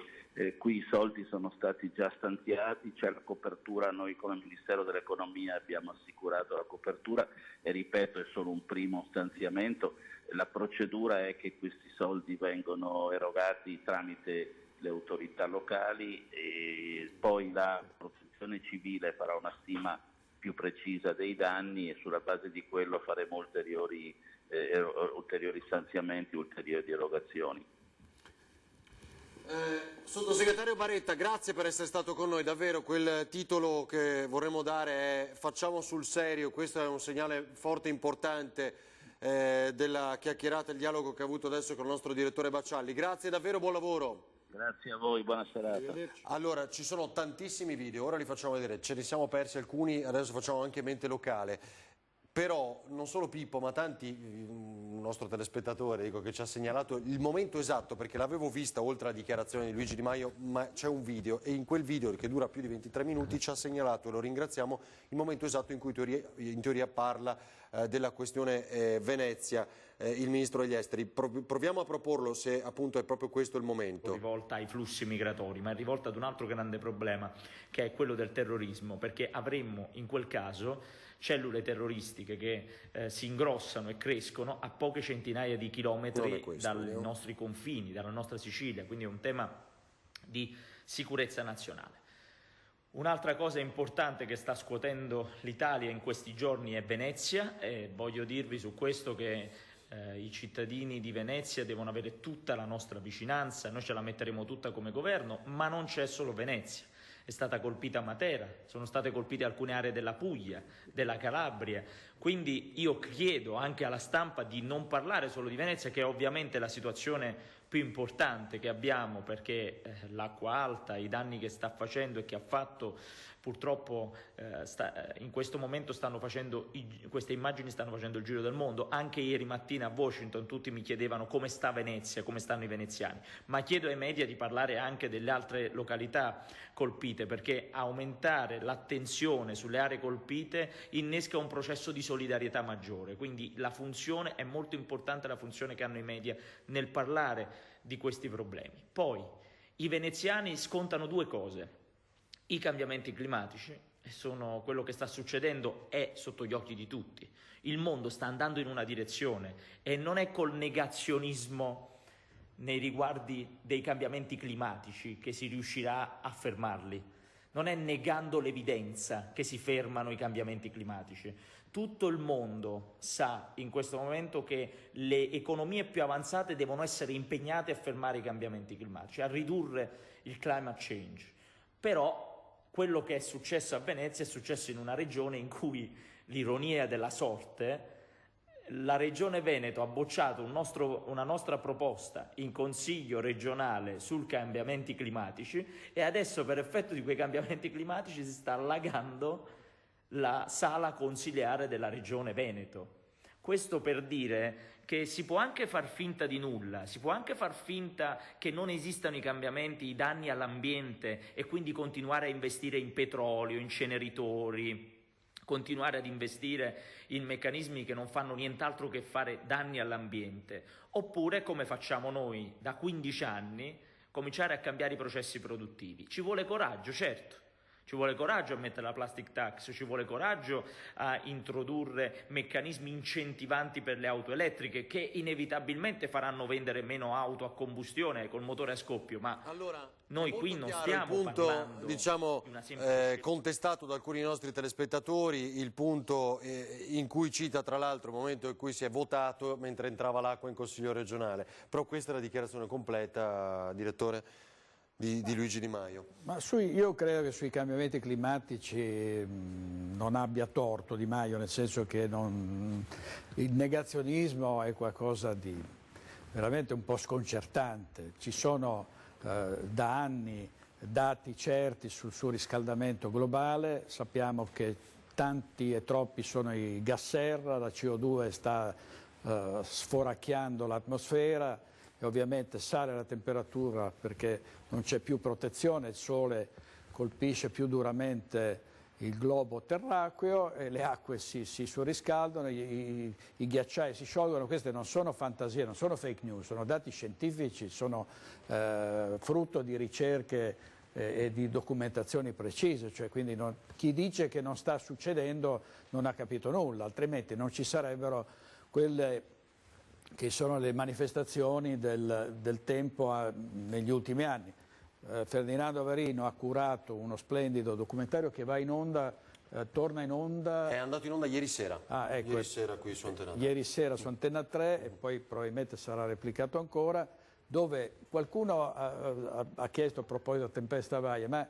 qui i soldi sono stati già stanziati, c'è la copertura, noi come Ministero dell'Economia abbiamo assicurato la copertura e ripeto è solo un primo stanziamento. La procedura è che questi soldi vengono erogati tramite le autorità locali e poi la protezione civile farà una stima più precisa dei danni e sulla base di quello faremo ulteriori stanziamenti, ulteriori erogazioni. Sottosegretario Baretta, grazie per essere stato con noi, davvero quel titolo che vorremmo dare è facciamo sul serio, questo è un segnale forte e importante della chiacchierata e il dialogo che ha avuto adesso con il nostro direttore Baccialli. Grazie davvero, buon lavoro. Grazie a voi, buona serata. Allora, ci sono tantissimi video, ora li facciamo vedere, ce ne siamo persi alcuni, adesso facciamo anche mente locale. Però non solo Pippo, ma tanti, il nostro telespettatore che ci ha segnalato il momento esatto, perché l'avevo vista oltre alla dichiarazione di Luigi Di Maio, ma c'è un video e in quel video che dura più di 23 minuti ci ha segnalato, e lo ringraziamo, il momento esatto in cui in teoria parla della questione Venezia, il Ministro degli Esteri. Proviamo a proporlo se appunto è proprio questo il momento. Rivolta ai flussi migratori, ma è rivolta ad un altro grande problema che è quello del terrorismo, perché avremmo in quel caso cellule terroristiche che si ingrossano e crescono a poche centinaia di chilometri dai nostri confini, dalla nostra Sicilia, quindi è un tema di sicurezza nazionale. Un'altra cosa importante che sta scuotendo l'Italia in questi giorni è Venezia, e voglio dirvi su questo che i cittadini di Venezia devono avere tutta la nostra vicinanza, noi ce la metteremo tutta come governo, ma non c'è solo Venezia. È stata colpita Matera, sono state colpite alcune aree della Puglia, della Calabria, quindi io chiedo anche alla stampa di non parlare solo di Venezia, che è ovviamente la situazione più importante che abbiamo, perché l'acqua alta, i danni che sta facendo e che ha fatto purtroppo in questo momento queste immagini stanno facendo il giro del mondo. Anche ieri mattina a Washington tutti mi chiedevano come sta Venezia, come stanno i veneziani, ma chiedo ai media di parlare anche delle altre località colpite, perché aumentare l'attenzione sulle aree colpite innesca un processo di solidarietà maggiore, quindi la funzione è molto importante, la funzione che hanno i media nel parlare di questi problemi. Poi i veneziani scontano due cose: i cambiamenti climatici, quello che sta succedendo è sotto gli occhi di tutti, il mondo sta andando in una direzione e non è col negazionismo nei riguardi dei cambiamenti climatici che si riuscirà a fermarli. non è negando l'evidenza che si fermano i cambiamenti climatici. Tutto il mondo sa in questo momento che le economie più avanzate devono essere impegnate a fermare i cambiamenti climatici, a ridurre il climate change. Però quello che è successo a Venezia è successo in una regione in cui, l'ironia della sorte, la Regione Veneto ha bocciato una nostra proposta in Consiglio regionale sul cambiamenti climatici e adesso, per effetto di quei cambiamenti climatici, si sta allagando la sala consiliare della Regione Veneto. Questo per dire che si può anche far finta di nulla, si può anche far finta che non esistano i cambiamenti, i danni all'ambiente e quindi continuare a investire in petrolio, inceneritori, continuare ad investire in meccanismi che non fanno nient'altro che fare danni all'ambiente, oppure, come facciamo noi da 15 anni, cominciare a cambiare i processi produttivi. Ci vuole coraggio, certo. Ci vuole coraggio a mettere la plastic tax, ci vuole coraggio a introdurre meccanismi incentivanti per le auto elettriche che inevitabilmente faranno vendere meno auto a combustione col motore a scoppio, ma allora, noi qui non stiamo il punto, parlando diciamo, di una semplice contestato da alcuni nostri telespettatori, il punto in cui cita tra l'altro il momento in cui si è votato mentre entrava l'acqua in Consiglio regionale, però questa è la dichiarazione completa, direttore, di Luigi Di Maio. Ma io credo che sui cambiamenti climatici non abbia torto Di Maio, nel senso che il negazionismo è qualcosa di veramente un po' sconcertante. Ci sono da anni dati certi sul surriscaldamento globale, sappiamo che tanti e troppi sono i gas serra, la CO2 sta sforacchiando l'atmosfera, e ovviamente sale la temperatura perché non c'è più protezione, il sole colpisce più duramente il globo terracqueo e le acque si surriscaldano, i ghiacciai si sciolgono. Queste non sono fantasie, non sono fake news, sono dati scientifici, sono frutto di ricerche e di documentazioni precise, cioè quindi chi dice che non sta succedendo non ha capito nulla, altrimenti non ci sarebbero quelle che sono le manifestazioni del tempo negli ultimi anni. Ferdinando Averino ha curato uno splendido documentario che va in onda, torna in onda... È andato in onda ieri sera, ecco, ieri sera qui su Antena 3. Ieri sera su Antena 3 e poi probabilmente sarà replicato ancora, dove qualcuno ha chiesto a proposito della tempesta Vaia, ma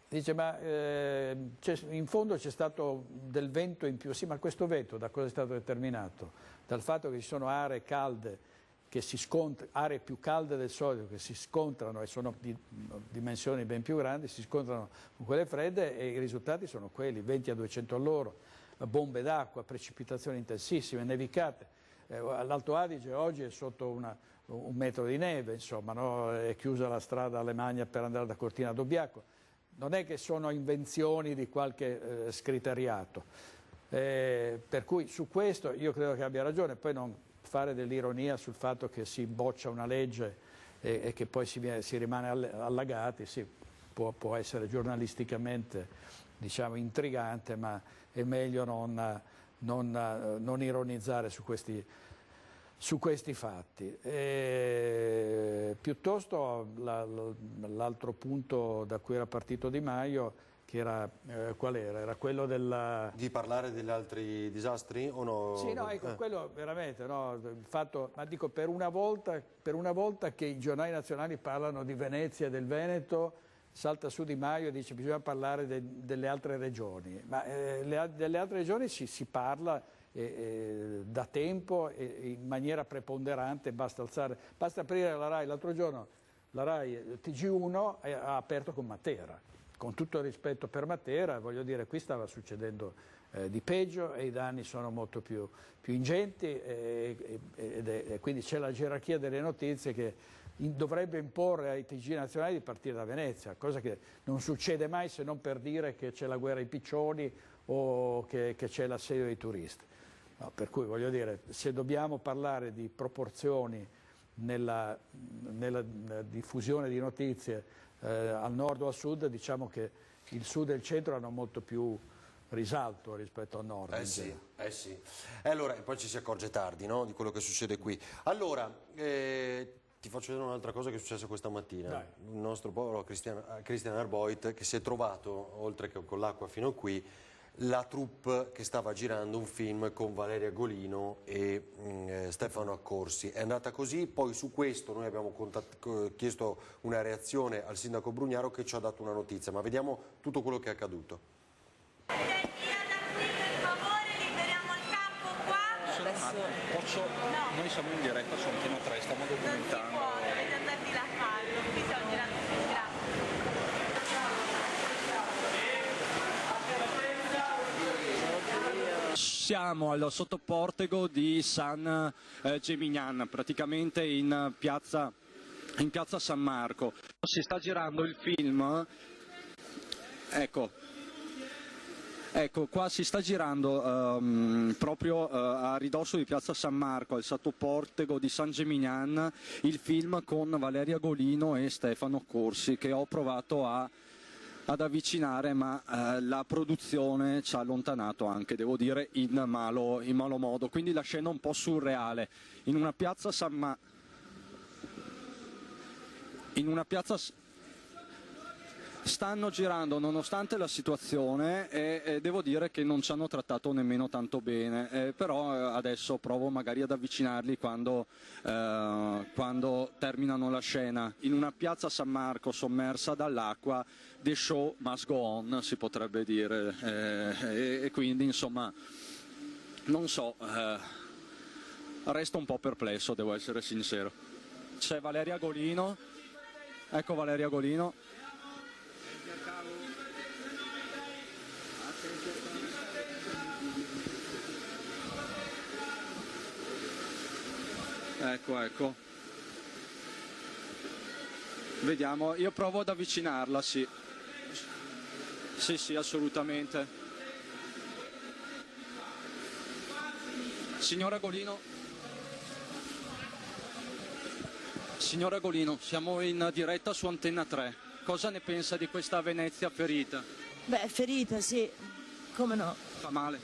dice in fondo c'è stato del vento in più. Sì, ma questo vento da cosa è stato determinato? Dal fatto che ci sono aree calde che si scontrano, aree più calde del solito che si scontrano e sono di dimensioni ben più grandi, si scontrano con quelle fredde e i risultati sono quelli: venti a 200 all'ora, bombe d'acqua, precipitazioni intensissime, nevicate. L'Alto Adige oggi è sotto un metro di neve, insomma, no? È chiusa la strada Alemagna per andare da Cortina d'Obbiaco. Non è che sono invenzioni di qualche scriteriato. Per cui su questo io credo che abbia ragione, poi non fare dell'ironia sul fatto che si boccia una legge e che poi si rimane allagati, sì, può essere giornalisticamente, diciamo, intrigante, ma è meglio non ironizzare su questi fatti. Piuttosto l'altro punto da cui era partito Di Maio, che era, qual era? Era quello di parlare degli altri disastri o no? Sì, no, ecco, quello veramente, no, il fatto, ma dico per una volta che i giornali nazionali parlano di Venezia e del Veneto, salta su Di Maio e dice bisogna parlare delle altre regioni, ma delle altre regioni si parla da tempo e in maniera preponderante, basta aprire la RAI. L'altro giorno la RAI TG1 ha aperto con Matera. Con tutto il rispetto per Matera, voglio dire, qui stava succedendo di peggio e i danni sono molto più ingenti e quindi c'è la gerarchia delle notizie che dovrebbe imporre ai TG nazionali di partire da Venezia, cosa che non succede mai se non per dire che c'è la guerra ai piccioni o che c'è l'assedio dei turisti. No, per cui voglio dire, se dobbiamo parlare di proporzioni nella diffusione di notizie al nord o al sud, diciamo che il sud e il centro hanno molto più risalto rispetto al nord. Sì. E allora, e poi ci si accorge tardi, no, di quello che succede qui. Allora, Ti faccio vedere un'altra cosa che è successa questa mattina. Dai. Il nostro povero Christian Arboit, che si è trovato, oltre che con l'acqua fino a qui, la troupe che stava girando un film con Valeria Golino e Stefano Accorsi. È andata così, poi su questo noi abbiamo chiesto una reazione al sindaco Brugnaro, che ci ha dato una notizia, ma vediamo tutto quello che è accaduto. Noi siamo in diretta su Antena 3, stiamo documentando. Dovete andarvi là a farlo, qui stiamo girando Siamo al sottoportego di San Geminian, praticamente in piazza San Marco. Si sta girando il film, ecco, qua si sta girando proprio a ridosso di piazza San Marco, al sottoportego di San Geminian, il film con Valeria Golino e Stefano Corsi, che ho provato ad avvicinare, ma la produzione ci ha allontanato anche, devo dire, in malo modo. Quindi la scena un po' surreale, in una piazza stanno girando nonostante la situazione e devo dire che non ci hanno trattato nemmeno tanto bene, però adesso provo magari ad avvicinarli quando terminano la scena. In una piazza San Marco sommersa dall'acqua, the show must go on, si potrebbe dire, e quindi insomma non so, resto un po' perplesso, devo essere sincero. C'è Valeria Golino, ecco Valeria Golino. Ecco. Vediamo, io provo ad avvicinarla, sì. Sì, assolutamente. Signora Golino, siamo in diretta su Antena 3. Cosa ne pensa di questa Venezia ferita? Beh, ferita, sì. Come no? Fa male?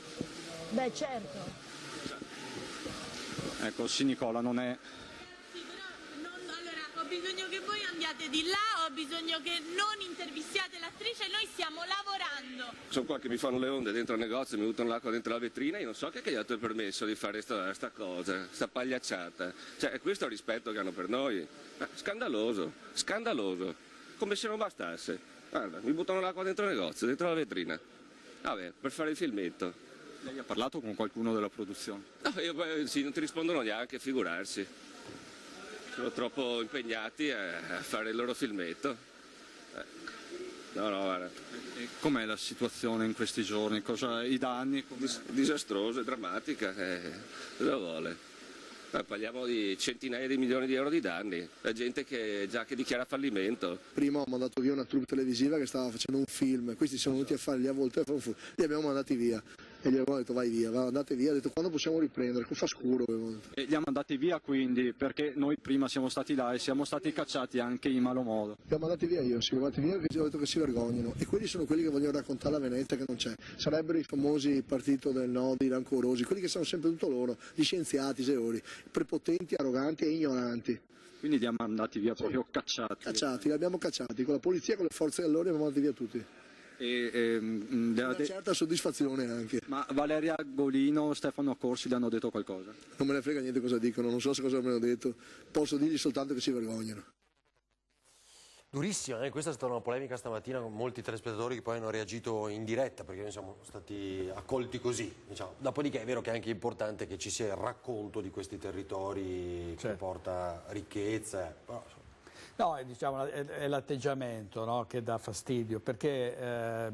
Beh, certo. Ecco, sì Nicola, non è... Sì, però allora, ho bisogno che voi andiate di là, ho bisogno che non intervistiate l'attrice, noi stiamo lavorando. Sono qua che mi fanno le onde dentro il negozio, mi buttano l'acqua dentro la vetrina, io non so che gli ha dato il permesso di fare sta cosa, sta pagliacciata. Cioè, è questo il rispetto che hanno per noi? Scandaloso. Come se non bastasse. Guarda, mi buttano l'acqua dentro il negozio, dentro la vetrina. Vabbè, per fare il filmetto. Lei ha parlato con qualcuno della produzione? No, sì, non ti rispondono neanche, figurarsi. Sono troppo impegnati a fare il loro filmetto. No, guarda. E com'è la situazione in questi giorni? I danni? Disastrosa, drammatica. Cosa vuole? Parliamo di centinaia di milioni di euro di danni. La gente che dichiara fallimento. Prima ho mandato via una troupe televisiva che stava facendo un film, questi sono venuti a fare gli avvolti, li abbiamo mandati via. E gli abbiamo detto vai via, andate via, ho detto quando possiamo riprendere, fa scuro. E li ha mandati via quindi, perché noi prima siamo stati là e siamo stati cacciati anche in malo modo. Li ho mandati via io, siamo andati via perché ho detto che si vergognano. E quelli sono quelli che vogliono raccontare la Venezia che non c'è. Sarebbero i famosi partito del no, dei rancorosi, quelli che sanno sempre tutto loro, gli scienziati, seori, prepotenti, arroganti e ignoranti. Quindi li ha mandati via proprio cacciati? Cacciati, li abbiamo cacciati, con la polizia, con le forze dell'ordine li abbiamo mandati via tutti. Una certa soddisfazione anche. Ma Valeria Golino, Stefano Corsi gli hanno detto qualcosa? Non me ne frega niente cosa dicono, non so cosa mi hanno detto, posso dirgli soltanto che si vergognano. Durissima, questa è stata una polemica stamattina con molti telespettatori che poi hanno reagito in diretta perché noi siamo stati accolti così, diciamo. Dopodiché è vero che è anche importante che ci sia il racconto di questi territori che porta ricchezza, però, no, diciamo, è l'atteggiamento, no, che dà fastidio, perché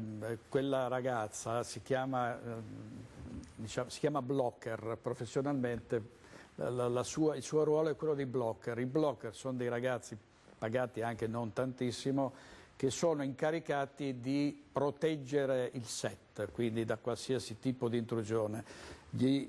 quella ragazza si chiama blocker professionalmente, il suo ruolo è quello di blocker. I blocker sono dei ragazzi pagati anche non tantissimo, che sono incaricati di proteggere il set, quindi da qualsiasi tipo di intrusione.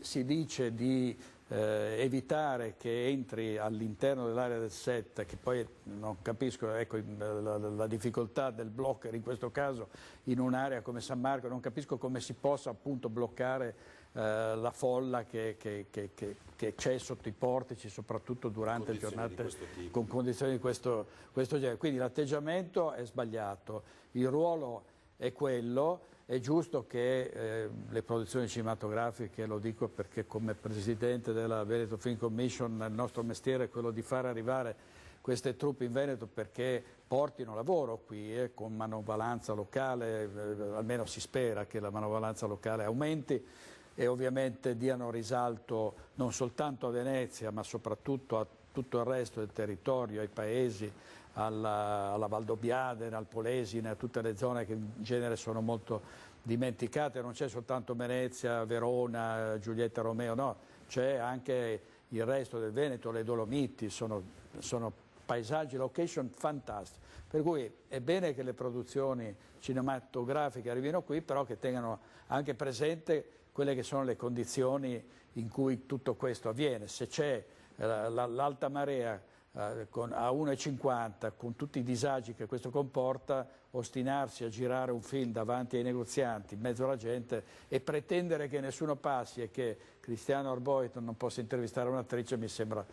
Si dice di evitare che entri all'interno dell'area del set, che poi non capisco, ecco, la difficoltà del blocker in questo caso in un'area come San Marco, non capisco come si possa appunto bloccare la folla che c'è sotto i portici, soprattutto durante le giornate con condizioni di questo genere. Quindi l'atteggiamento è sbagliato, il ruolo è quello. È giusto che le produzioni cinematografiche, lo dico perché come presidente della Veneto Film Commission il nostro mestiere è quello di far arrivare queste truppe in Veneto perché portino lavoro qui con manovalanza locale, almeno si spera che la manovalanza locale aumenti e ovviamente diano risalto non soltanto a Venezia ma soprattutto a tutto il resto del territorio, ai paesi, alla Valdobbiadene, al Polesine, a tutte le zone che in genere sono molto dimenticate. Non c'è soltanto Venezia, Verona, Giulietta Romeo, no, c'è anche il resto del Veneto, le Dolomiti, sono paesaggi, location fantastici. Per cui è bene che le produzioni cinematografiche arrivino qui, però che tengano anche presente quelle che sono le condizioni in cui tutto questo avviene. Se c'è l'alta marea a 1,50 con tutti i disagi che questo comporta, ostinarsi a girare un film davanti ai negozianti in mezzo alla gente e pretendere che nessuno passi e che Cristiano Arboito non possa intervistare un'attrice mi sembra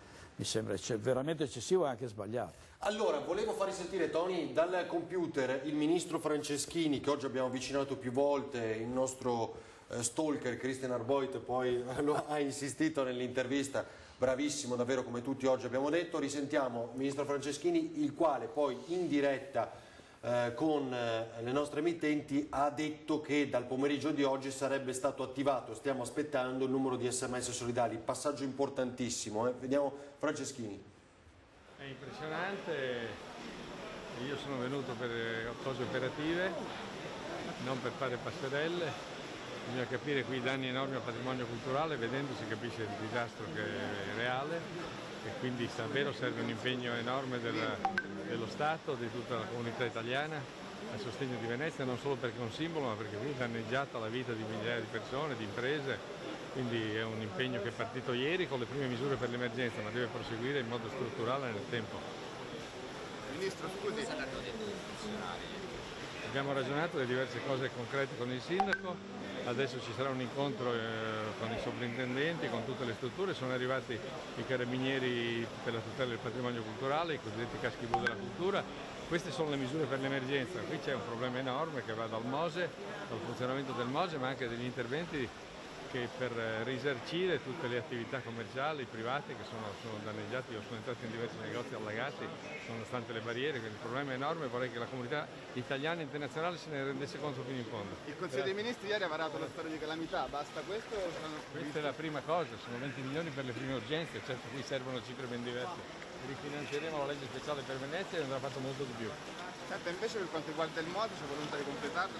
veramente eccessivo e anche sbagliato. Allora, volevo far sentire, Tony, dal computer il ministro Franceschini, che oggi abbiamo avvicinato più volte, il nostro stalker Cristiano Arboito poi lo ha insistito nell'intervista. Bravissimo, davvero, come tutti oggi abbiamo detto. Risentiamo il ministro Franceschini, il quale poi in diretta con le nostre emittenti ha detto che dal pomeriggio di oggi sarebbe stato attivato, stiamo aspettando il numero di SMS solidali, passaggio importantissimo. Vediamo Franceschini. È impressionante, io sono venuto per cose operative, non per fare passerelle. Bisogna capire qui i danni enormi al patrimonio culturale, vedendo si capisce il disastro che è reale e quindi davvero serve un impegno enorme dello Stato, di tutta la comunità italiana a sostegno di Venezia, non solo perché è un simbolo ma perché qui è danneggiata la vita di migliaia di persone, di imprese, quindi è un impegno che è partito ieri con le prime misure per l'emergenza ma deve proseguire in modo strutturale nel tempo. Ministro, scusi. Abbiamo ragionato di diverse cose concrete con il sindaco. Adesso ci sarà un incontro con i sovrintendenti, con tutte le strutture, sono arrivati i carabinieri per la tutela del patrimonio culturale, i cosiddetti caschi blu della cultura. Queste sono le misure per l'emergenza, qui c'è un problema enorme che va dal MOSE, dal funzionamento del MOSE, ma anche degli interventi che per risarcire tutte le attività commerciali, private che sono danneggiati. Io sono entrato in diversi negozi allagati, nonostante le barriere, quindi il problema è enorme, vorrei che la comunità italiana e internazionale se ne rendesse conto fino in fondo. Il Consiglio dei Ministri ieri ha varato lo stato di calamità, basta questo? Questa è la prima cosa, sono 20 milioni per le prime urgenze, certo qui servono cifre ben diverse. Rifinanzieremo la legge speciale per Venezia e andrà fatto molto di più. Certo, invece per quanto riguarda il MOSE c'è volontà di completarlo?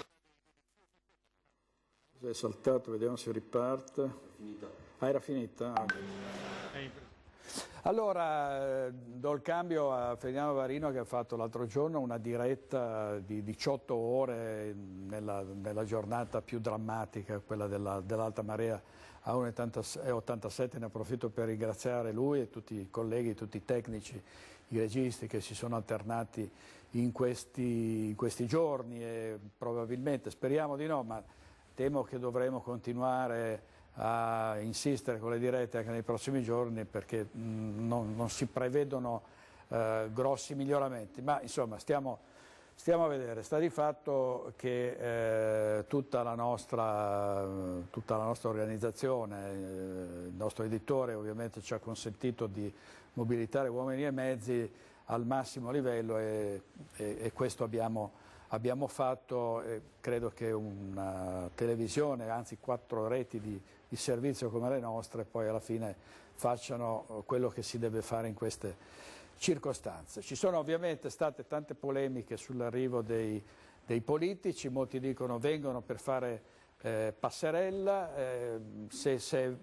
È saltato, vediamo se riparte. Finita. Ah, era finita? Allora, do il cambio a Ferdinando Varino che ha fatto l'altro giorno una diretta di 18 ore nella giornata più drammatica, quella dell'alta marea a 1,87. Ne approfitto per ringraziare lui e tutti i colleghi, tutti i tecnici, i registi che si sono alternati in questi giorni e probabilmente, speriamo di no, ma temo che dovremo continuare a insistere con le dirette anche nei prossimi giorni perché non si prevedono grossi miglioramenti, ma insomma stiamo a vedere. Sta di fatto che tutta la nostra organizzazione, il nostro editore ovviamente ci ha consentito di mobilitare uomini e mezzi al massimo livello e questo abbiamo fatto. Credo che una televisione, anzi 4 reti di servizio come le nostre, poi alla fine facciano quello che si deve fare in queste circostanze. Ci sono ovviamente state tante polemiche sull'arrivo dei politici, molti dicono vengono per fare passerella, se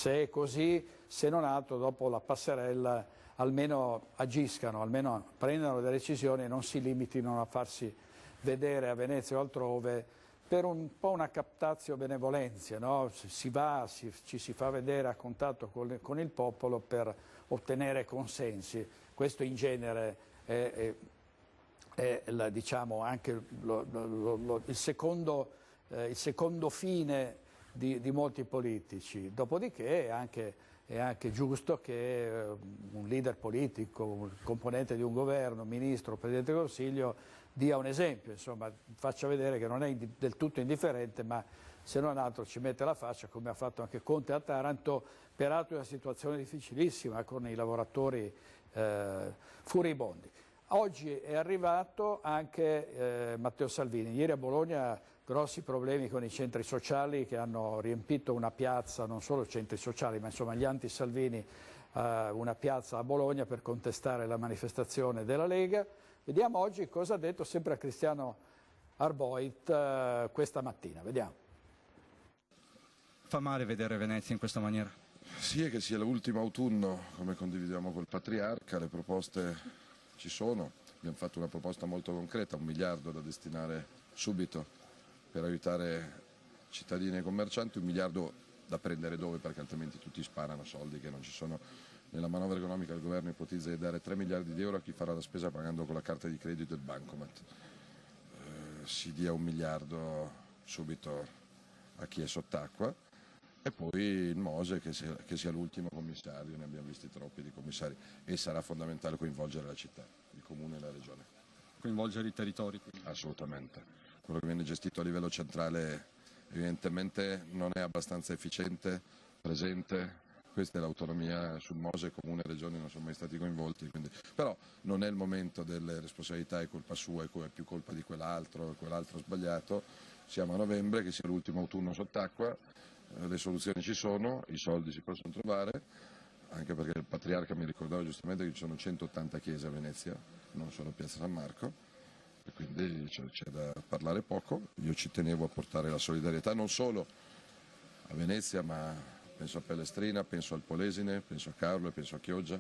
è così, se non altro dopo la passerella almeno agiscano, almeno prendano delle decisioni e non si limitino a farsi vedere a Venezia o altrove per un po' una captatio benevolenzia, no? Si va, ci si fa vedere a contatto con il popolo per ottenere consensi. Questo in genere è diciamo anche il secondo fine di molti politici. Dopodiché è anche giusto che un leader politico, un componente di un governo, un ministro, un Presidente del Consiglio dia un esempio, insomma, faccia vedere che non è del tutto indifferente, ma se non altro ci mette la faccia, come ha fatto anche Conte a Taranto, peraltro in una situazione difficilissima con i lavoratori furibondi. Oggi è arrivato anche Matteo Salvini. Ieri a Bologna grossi problemi con i centri sociali che hanno riempito una piazza, non solo centri sociali, ma insomma gli anti-Salvini, una piazza a Bologna per contestare la manifestazione della Lega. Vediamo oggi cosa ha detto sempre a Cristiano Arboit questa mattina. Vediamo. Fa male vedere Venezia in questa maniera? Sì, è che sia l'ultimo autunno, come condividiamo col Patriarca, le proposte ci sono. Abbiamo fatto una proposta molto concreta, 1 miliardo da destinare subito per aiutare cittadini e commercianti, 1 miliardo da prendere dove, perché altrimenti tutti sparano soldi che non ci sono. Nella manovra economica il governo ipotizza di dare 3 miliardi di euro a chi farà la spesa pagando con la carta di credito e il bancomat. Si dia 1 miliardo subito a chi è sott'acqua e poi il Mose che sia l'ultimo commissario, ne abbiamo visti troppi di commissari, e sarà fondamentale coinvolgere la città, il comune e la regione. Coinvolgere i territori? Quindi. Assolutamente. Quello che viene gestito a livello centrale evidentemente non è abbastanza efficiente, presente. Questa è l'autonomia sul Mose, comune e regione non sono mai stati coinvolti, quindi. Però non è il momento delle responsabilità, è colpa sua, è più colpa di quell'altro ha sbagliato. Siamo a novembre, che sia l'ultimo autunno sott'acqua, le soluzioni ci sono, i soldi si possono trovare, anche perché il Patriarca mi ricordava giustamente che ci sono 180 chiese a Venezia, non solo a Piazza San Marco, e quindi c'è da parlare poco. Io ci tenevo a portare la solidarietà non solo a Venezia, ma penso a Pellestrina, penso al Polesine, penso a Carlo e penso a Chioggia,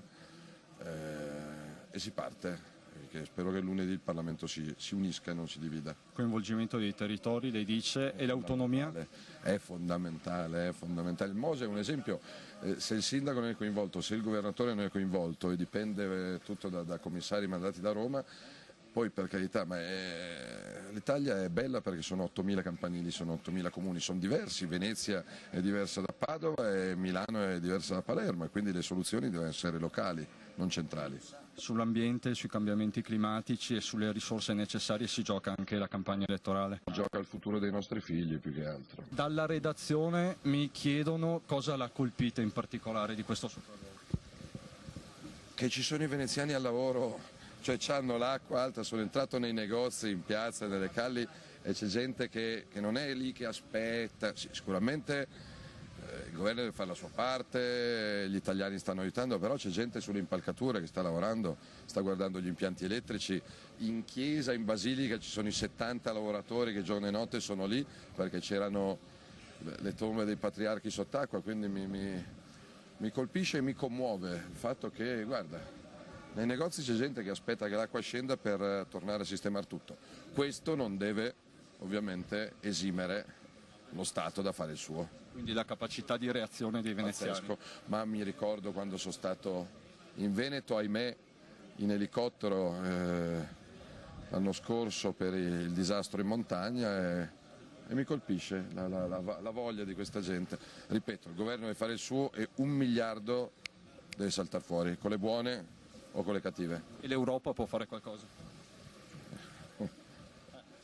e si parte. Perché spero che lunedì il Parlamento si unisca e non si divida. Coinvolgimento dei territori, lei dice, e l'autonomia? È fondamentale, è fondamentale. Il Mose è un esempio, se il sindaco non è coinvolto, se il governatore non è coinvolto, e dipende tutto da commissari mandati da Roma, poi per carità, ma l'Italia è bella perché sono 8.000 campanili, sono 8.000 comuni, sono diversi, Venezia è diversa da Padova e Milano è diversa da Palermo, e quindi le soluzioni devono essere locali, non centrali. Sull'ambiente, sui cambiamenti climatici e sulle risorse necessarie si gioca anche la campagna elettorale? Gioca il futuro dei nostri figli più che altro. Dalla redazione mi chiedono cosa l'ha colpita in particolare di questo sopralluogo. Che ci sono i veneziani al lavoro, cioè hanno l'acqua alta, sono entrato nei negozi, in piazza, nelle calli, e c'è gente che non è lì che aspetta. Sì, sicuramente il governo deve fare la sua parte, gli italiani stanno aiutando, però c'è gente sulle impalcature che sta lavorando, sta guardando gli impianti elettrici. In chiesa, in basilica ci sono i 70 lavoratori che giorno e notte sono lì perché c'erano le tombe dei patriarchi sott'acqua, quindi mi colpisce e mi commuove il fatto che, guarda, nei negozi c'è gente che aspetta che l'acqua scenda per tornare a sistemare tutto. Questo non deve ovviamente esimere lo Stato da fare il suo. Quindi la capacità di reazione dei veneziani. Pazzesco. Ma mi ricordo quando sono stato in Veneto, ahimè, in elicottero l'anno scorso per il disastro in montagna, e mi colpisce la voglia di questa gente. Ripeto, il governo deve fare il suo e 1 miliardo deve saltare fuori, con le buone o con le cattive. E l'Europa può fare qualcosa?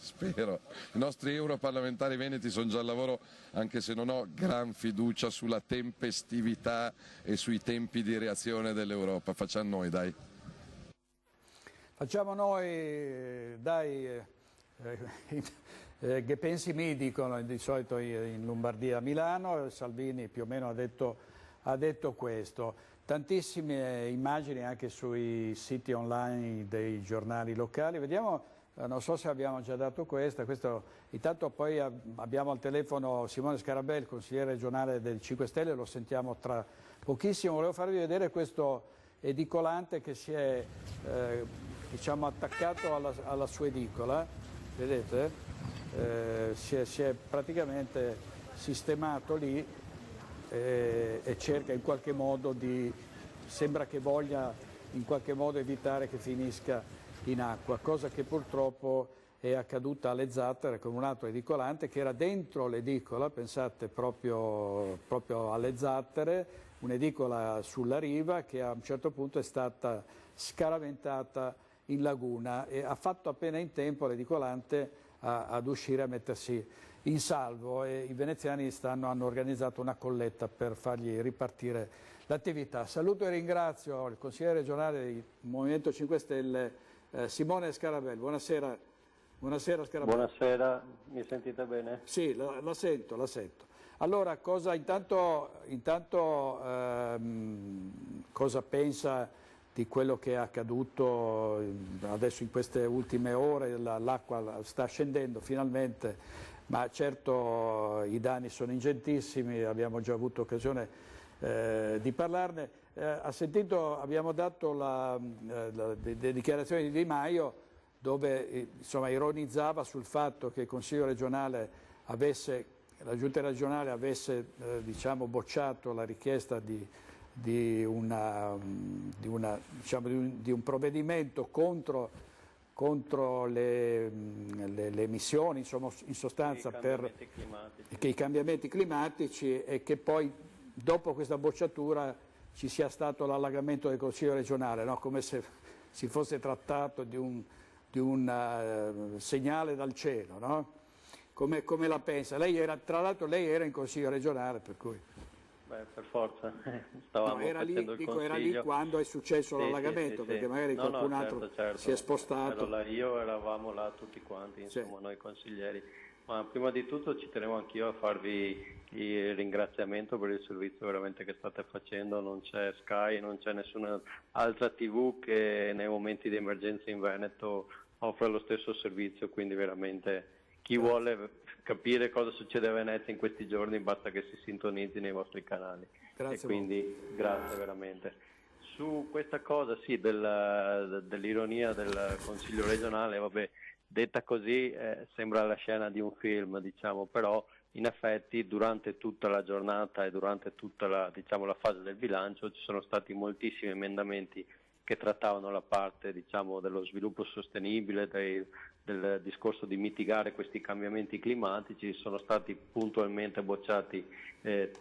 Spero. I nostri europarlamentari veneti sono già al lavoro, anche se non ho gran fiducia sulla tempestività e sui tempi di reazione dell'Europa. Facciamo noi, dai. Facciamo noi, dai, che pensi mi dicono di solito in Lombardia a Milano. Salvini più o meno ha detto questo. Tantissime immagini anche sui siti online dei giornali locali. Vediamo. Non so se abbiamo già dato questa, intanto poi abbiamo al telefono Simone Scarabè, il consigliere regionale del 5 Stelle, lo sentiamo tra pochissimo. Volevo farvi vedere questo edicolante che si è diciamo attaccato alla sua edicola, vedete? Si è praticamente sistemato lì e cerca in qualche modo sembra che voglia in qualche modo evitare che finisca in acqua, cosa che purtroppo è accaduta alle Zattere con un altro edicolante che era dentro l'edicola, pensate proprio alle Zattere, un'edicola sulla riva che a un certo punto è stata scaraventata in laguna e ha fatto appena in tempo l'edicolante ad uscire, a mettersi in salvo, e i veneziani hanno organizzato una colletta per fargli ripartire l'attività. Saluto e ringrazio il consigliere regionale del Movimento 5 Stelle Simone Scarabelli. Buonasera. Buonasera Scarabelli. Buonasera, mi sentite bene? Sì, la sento. Allora, cosa pensa di quello che è accaduto adesso in queste ultime ore? L'acqua sta scendendo finalmente, ma certo i danni sono ingentissimi, abbiamo già avuto occasione di parlarne. Ha sentito, abbiamo dato le dichiarazioni di Di Maio, dove insomma ironizzava sul fatto che il Consiglio regionale la Giunta regionale avesse bocciato la richiesta di un provvedimento contro le emissioni, insomma, in sostanza per i cambiamenti climatici, e che poi dopo questa bocciatura ci sia stato l'allagamento del Consiglio regionale, no? Come se si fosse trattato di un segnale dal cielo, no? Come la pensa? Tra l'altro lei era in Consiglio regionale, per cui... Beh, per forza, stavamo era facendo il consiglio. Era lì quando è successo l'allagamento, perché magari qualcun altro certo. si è spostato. Eravamo là tutti quanti, insomma, noi consiglieri. Ma prima di tutto ci tenevo anch'io a farvi il ringraziamento per il servizio veramente che state facendo. Non c'è Sky, non c'è nessuna altra TV che nei momenti di emergenza in Veneto offre lo stesso servizio, quindi veramente chi vuole capire cosa succede a Venezia in questi giorni basta che si sintonizzi nei vostri canali. Grazie. E quindi grazie veramente. Su questa cosa sì, dell'ironia del Consiglio regionale, vabbè, detta così sembra la scena di un film, diciamo, però in effetti durante tutta la giornata e durante tutta la fase del bilancio ci sono stati moltissimi emendamenti che trattavano la parte, diciamo, dello sviluppo sostenibile, del discorso di mitigare questi cambiamenti climatici. Sono stati puntualmente bocciati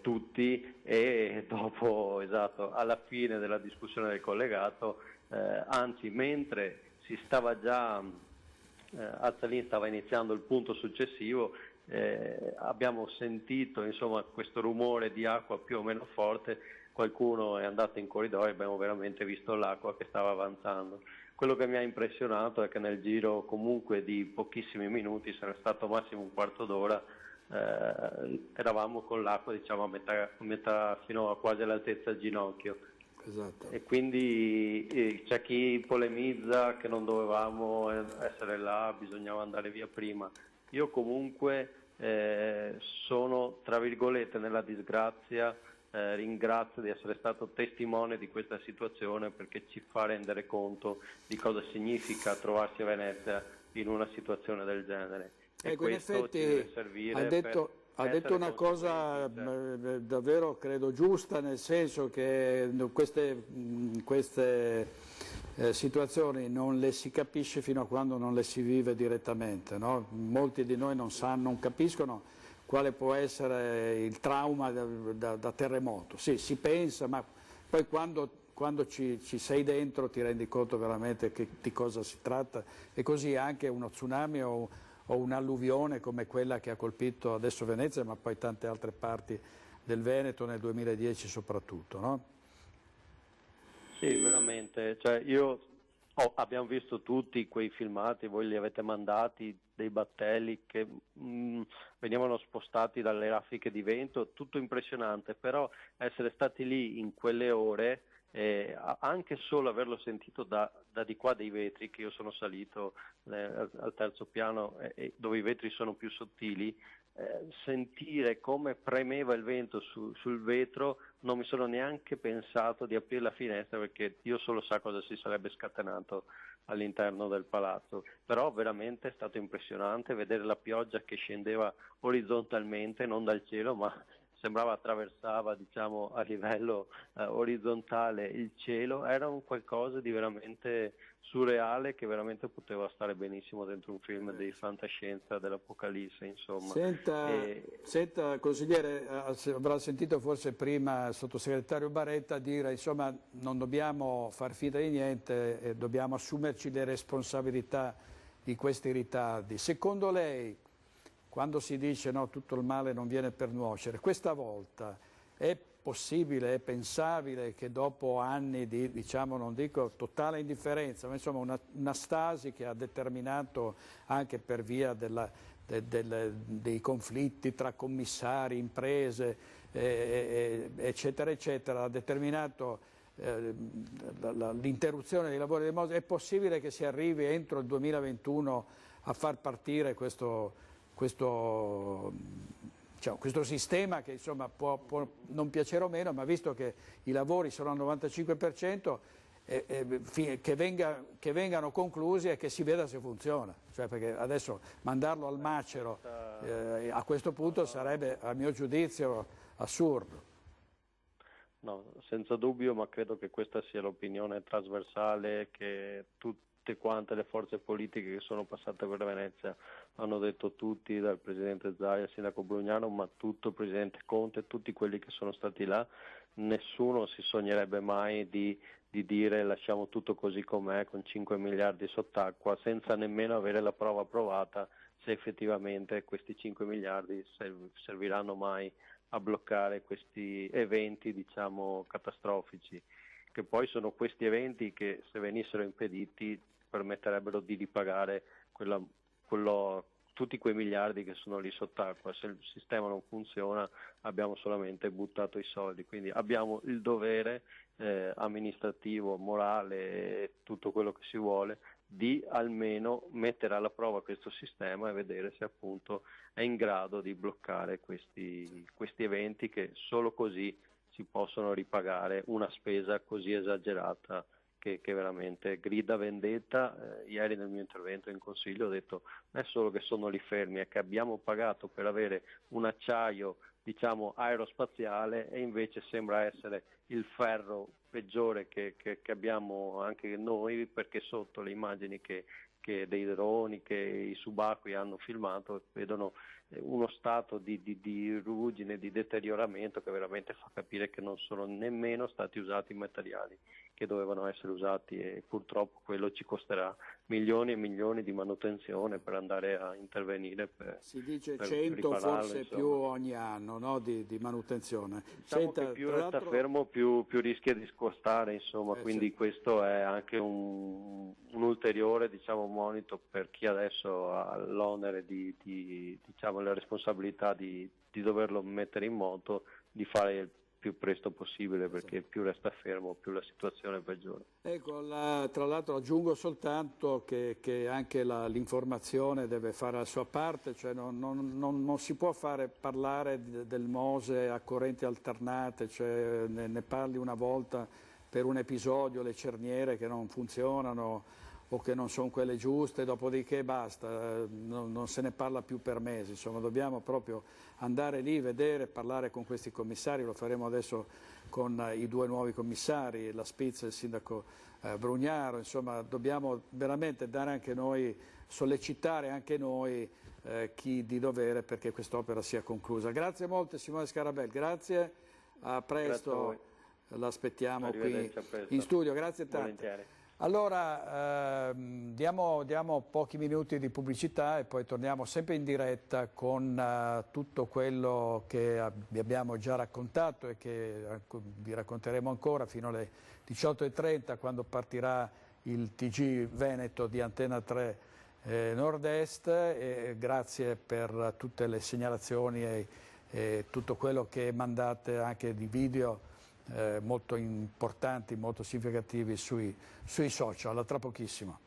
tutti, e dopo, esatto, alla fine della discussione del collegato, anzi mentre si stava già Azzalin stava iniziando il punto successivo, abbiamo sentito, insomma, questo rumore di acqua più o meno forte. Qualcuno è andato in corridoio e abbiamo veramente visto l'acqua che stava avanzando. Quello che mi ha impressionato è che nel giro comunque di pochissimi minuti, sarà stato massimo un quarto d'ora, eravamo con l'acqua, diciamo, a metà fino a quasi all'altezza del ginocchio. Esatto. E quindi c'è chi polemizza che non dovevamo essere là, bisognava andare via prima. Io comunque sono, tra virgolette, nella disgrazia. Ringrazio di essere stato testimone di questa situazione, perché ci fa rendere conto di cosa significa trovarsi a Venezia in una situazione del genere. Ecco, in effetti ha detto una cosa davvero credo giusta, nel senso che queste situazioni non le si capisce fino a quando non le si vive direttamente, no? Molti di noi non capiscono quale può essere il trauma da terremoto. Sì, si pensa, ma poi quando ci sei dentro ti rendi conto veramente di cosa si tratta, e così anche uno tsunami o un'alluvione come quella che ha colpito adesso Venezia, ma poi tante altre parti del Veneto nel 2010 soprattutto, no? Sì, veramente. Cioè, abbiamo visto tutti quei filmati, voi li avete mandati, dei battelli che venivano spostati dalle raffiche di vento, tutto impressionante, però essere stati lì in quelle ore, anche solo averlo sentito da di qua dei vetri, che io sono salito al terzo piano dove i vetri sono più sottili, sentire come premeva il vento sul vetro, non mi sono neanche pensato di aprire la finestra, perché Dio solo sa cosa si sarebbe scatenato all'interno del palazzo. Però veramente è stato impressionante vedere la pioggia che scendeva orizzontalmente, non dal cielo, ma sembrava attraversava, diciamo, a livello orizzontale il cielo, era un qualcosa di veramente surreale che veramente poteva stare benissimo dentro un film di fantascienza dell'Apocalisse, insomma. Senta, consigliere, avrà sentito forse prima il sottosegretario Baretta dire, insomma, non dobbiamo far finta di niente e dobbiamo assumerci le responsabilità di questi ritardi. Secondo lei, quando si dice no, tutto il male non viene per nuocere, questa volta è possibile, è pensabile che dopo anni di, diciamo, non dico totale indifferenza, ma insomma una stasi che ha determinato anche per via dei conflitti tra commissari, imprese, eccetera, eccetera, ha determinato l'interruzione dei lavori del Mose, è possibile che si arrivi entro il 2021 a far partire questo sistema che insomma può non piacere o meno, ma visto che i lavori sono al 95%, che vengano conclusi e che si veda se funziona. Cioè, perché adesso mandarlo al macero a questo punto sarebbe, a mio giudizio, assurdo. No, senza dubbio, ma credo che questa sia l'opinione trasversale che tutte quante le forze politiche che sono passate per Venezia hanno detto, tutti, dal Presidente Zaia al Sindaco Brugnano, ma tutto il Presidente Conte, tutti quelli che sono stati là. Nessuno si sognerebbe mai di dire lasciamo tutto così com'è con 5 miliardi sott'acqua senza nemmeno avere la prova provata se effettivamente questi 5 miliardi serviranno mai a bloccare questi eventi, diciamo, catastrofici, che poi sono questi eventi che, se venissero impediti, permetterebbero di ripagare tutti quei miliardi che sono lì sott'acqua. Se il sistema non funziona abbiamo solamente buttato i soldi, quindi abbiamo il dovere amministrativo, morale, tutto quello che si vuole, di almeno mettere alla prova questo sistema e vedere se appunto è in grado di bloccare questi eventi, che solo così si possono ripagare una spesa così esagerata che veramente grida vendetta. Ieri nel mio intervento in Consiglio ho detto non è solo che sono lì fermi, è che abbiamo pagato per avere un acciaio, diciamo, aerospaziale, e invece sembra essere il ferro peggiore che abbiamo anche noi, perché sotto le immagini che dei droni che i subacquei hanno filmato vedono uno stato di ruggine, di deterioramento che veramente fa capire che non sono nemmeno stati usati i materiali che dovevano essere usati, e purtroppo quello ci costerà milioni e milioni di manutenzione per andare a intervenire si dice 100 forse insomma. Più ogni anno, no? di manutenzione. Diciamo che più resta fermo più rischia di scostare, insomma, quindi questo è anche un ulteriore, diciamo, monito per chi adesso ha l'onere diciamo, la responsabilità di doverlo mettere in moto, di fare il più presto possibile, perché più resta fermo più la situazione peggiora. Ecco, tra l'altro aggiungo soltanto che anche l'informazione deve fare la sua parte, cioè non si può parlare del Mose a correnti alternate, cioè ne parli una volta per un episodio, le cerniere che non funzionano o che non sono quelle giuste, dopodiché basta, non se ne parla più per mesi. Insomma, dobbiamo proprio andare lì, vedere, parlare con questi commissari, lo faremo adesso con i 2 nuovi commissari, la Spitz e il sindaco Brugnaro. Insomma, dobbiamo veramente dare anche noi, sollecitare anche noi chi di dovere perché quest'opera sia conclusa. Grazie molte Simone Scarabel, grazie, a presto, l'aspettiamo qui in studio, grazie tante. Volentieri. Allora diamo pochi minuti di pubblicità e poi torniamo sempre in diretta con tutto quello che vi abbiamo già raccontato e che vi racconteremo ancora fino alle 18:30, quando partirà il TG Veneto di Antena 3 Nord-Est. E grazie per tutte le segnalazioni e tutto quello che mandate anche di video molto importanti, molto significativi sui social. A tra pochissimo.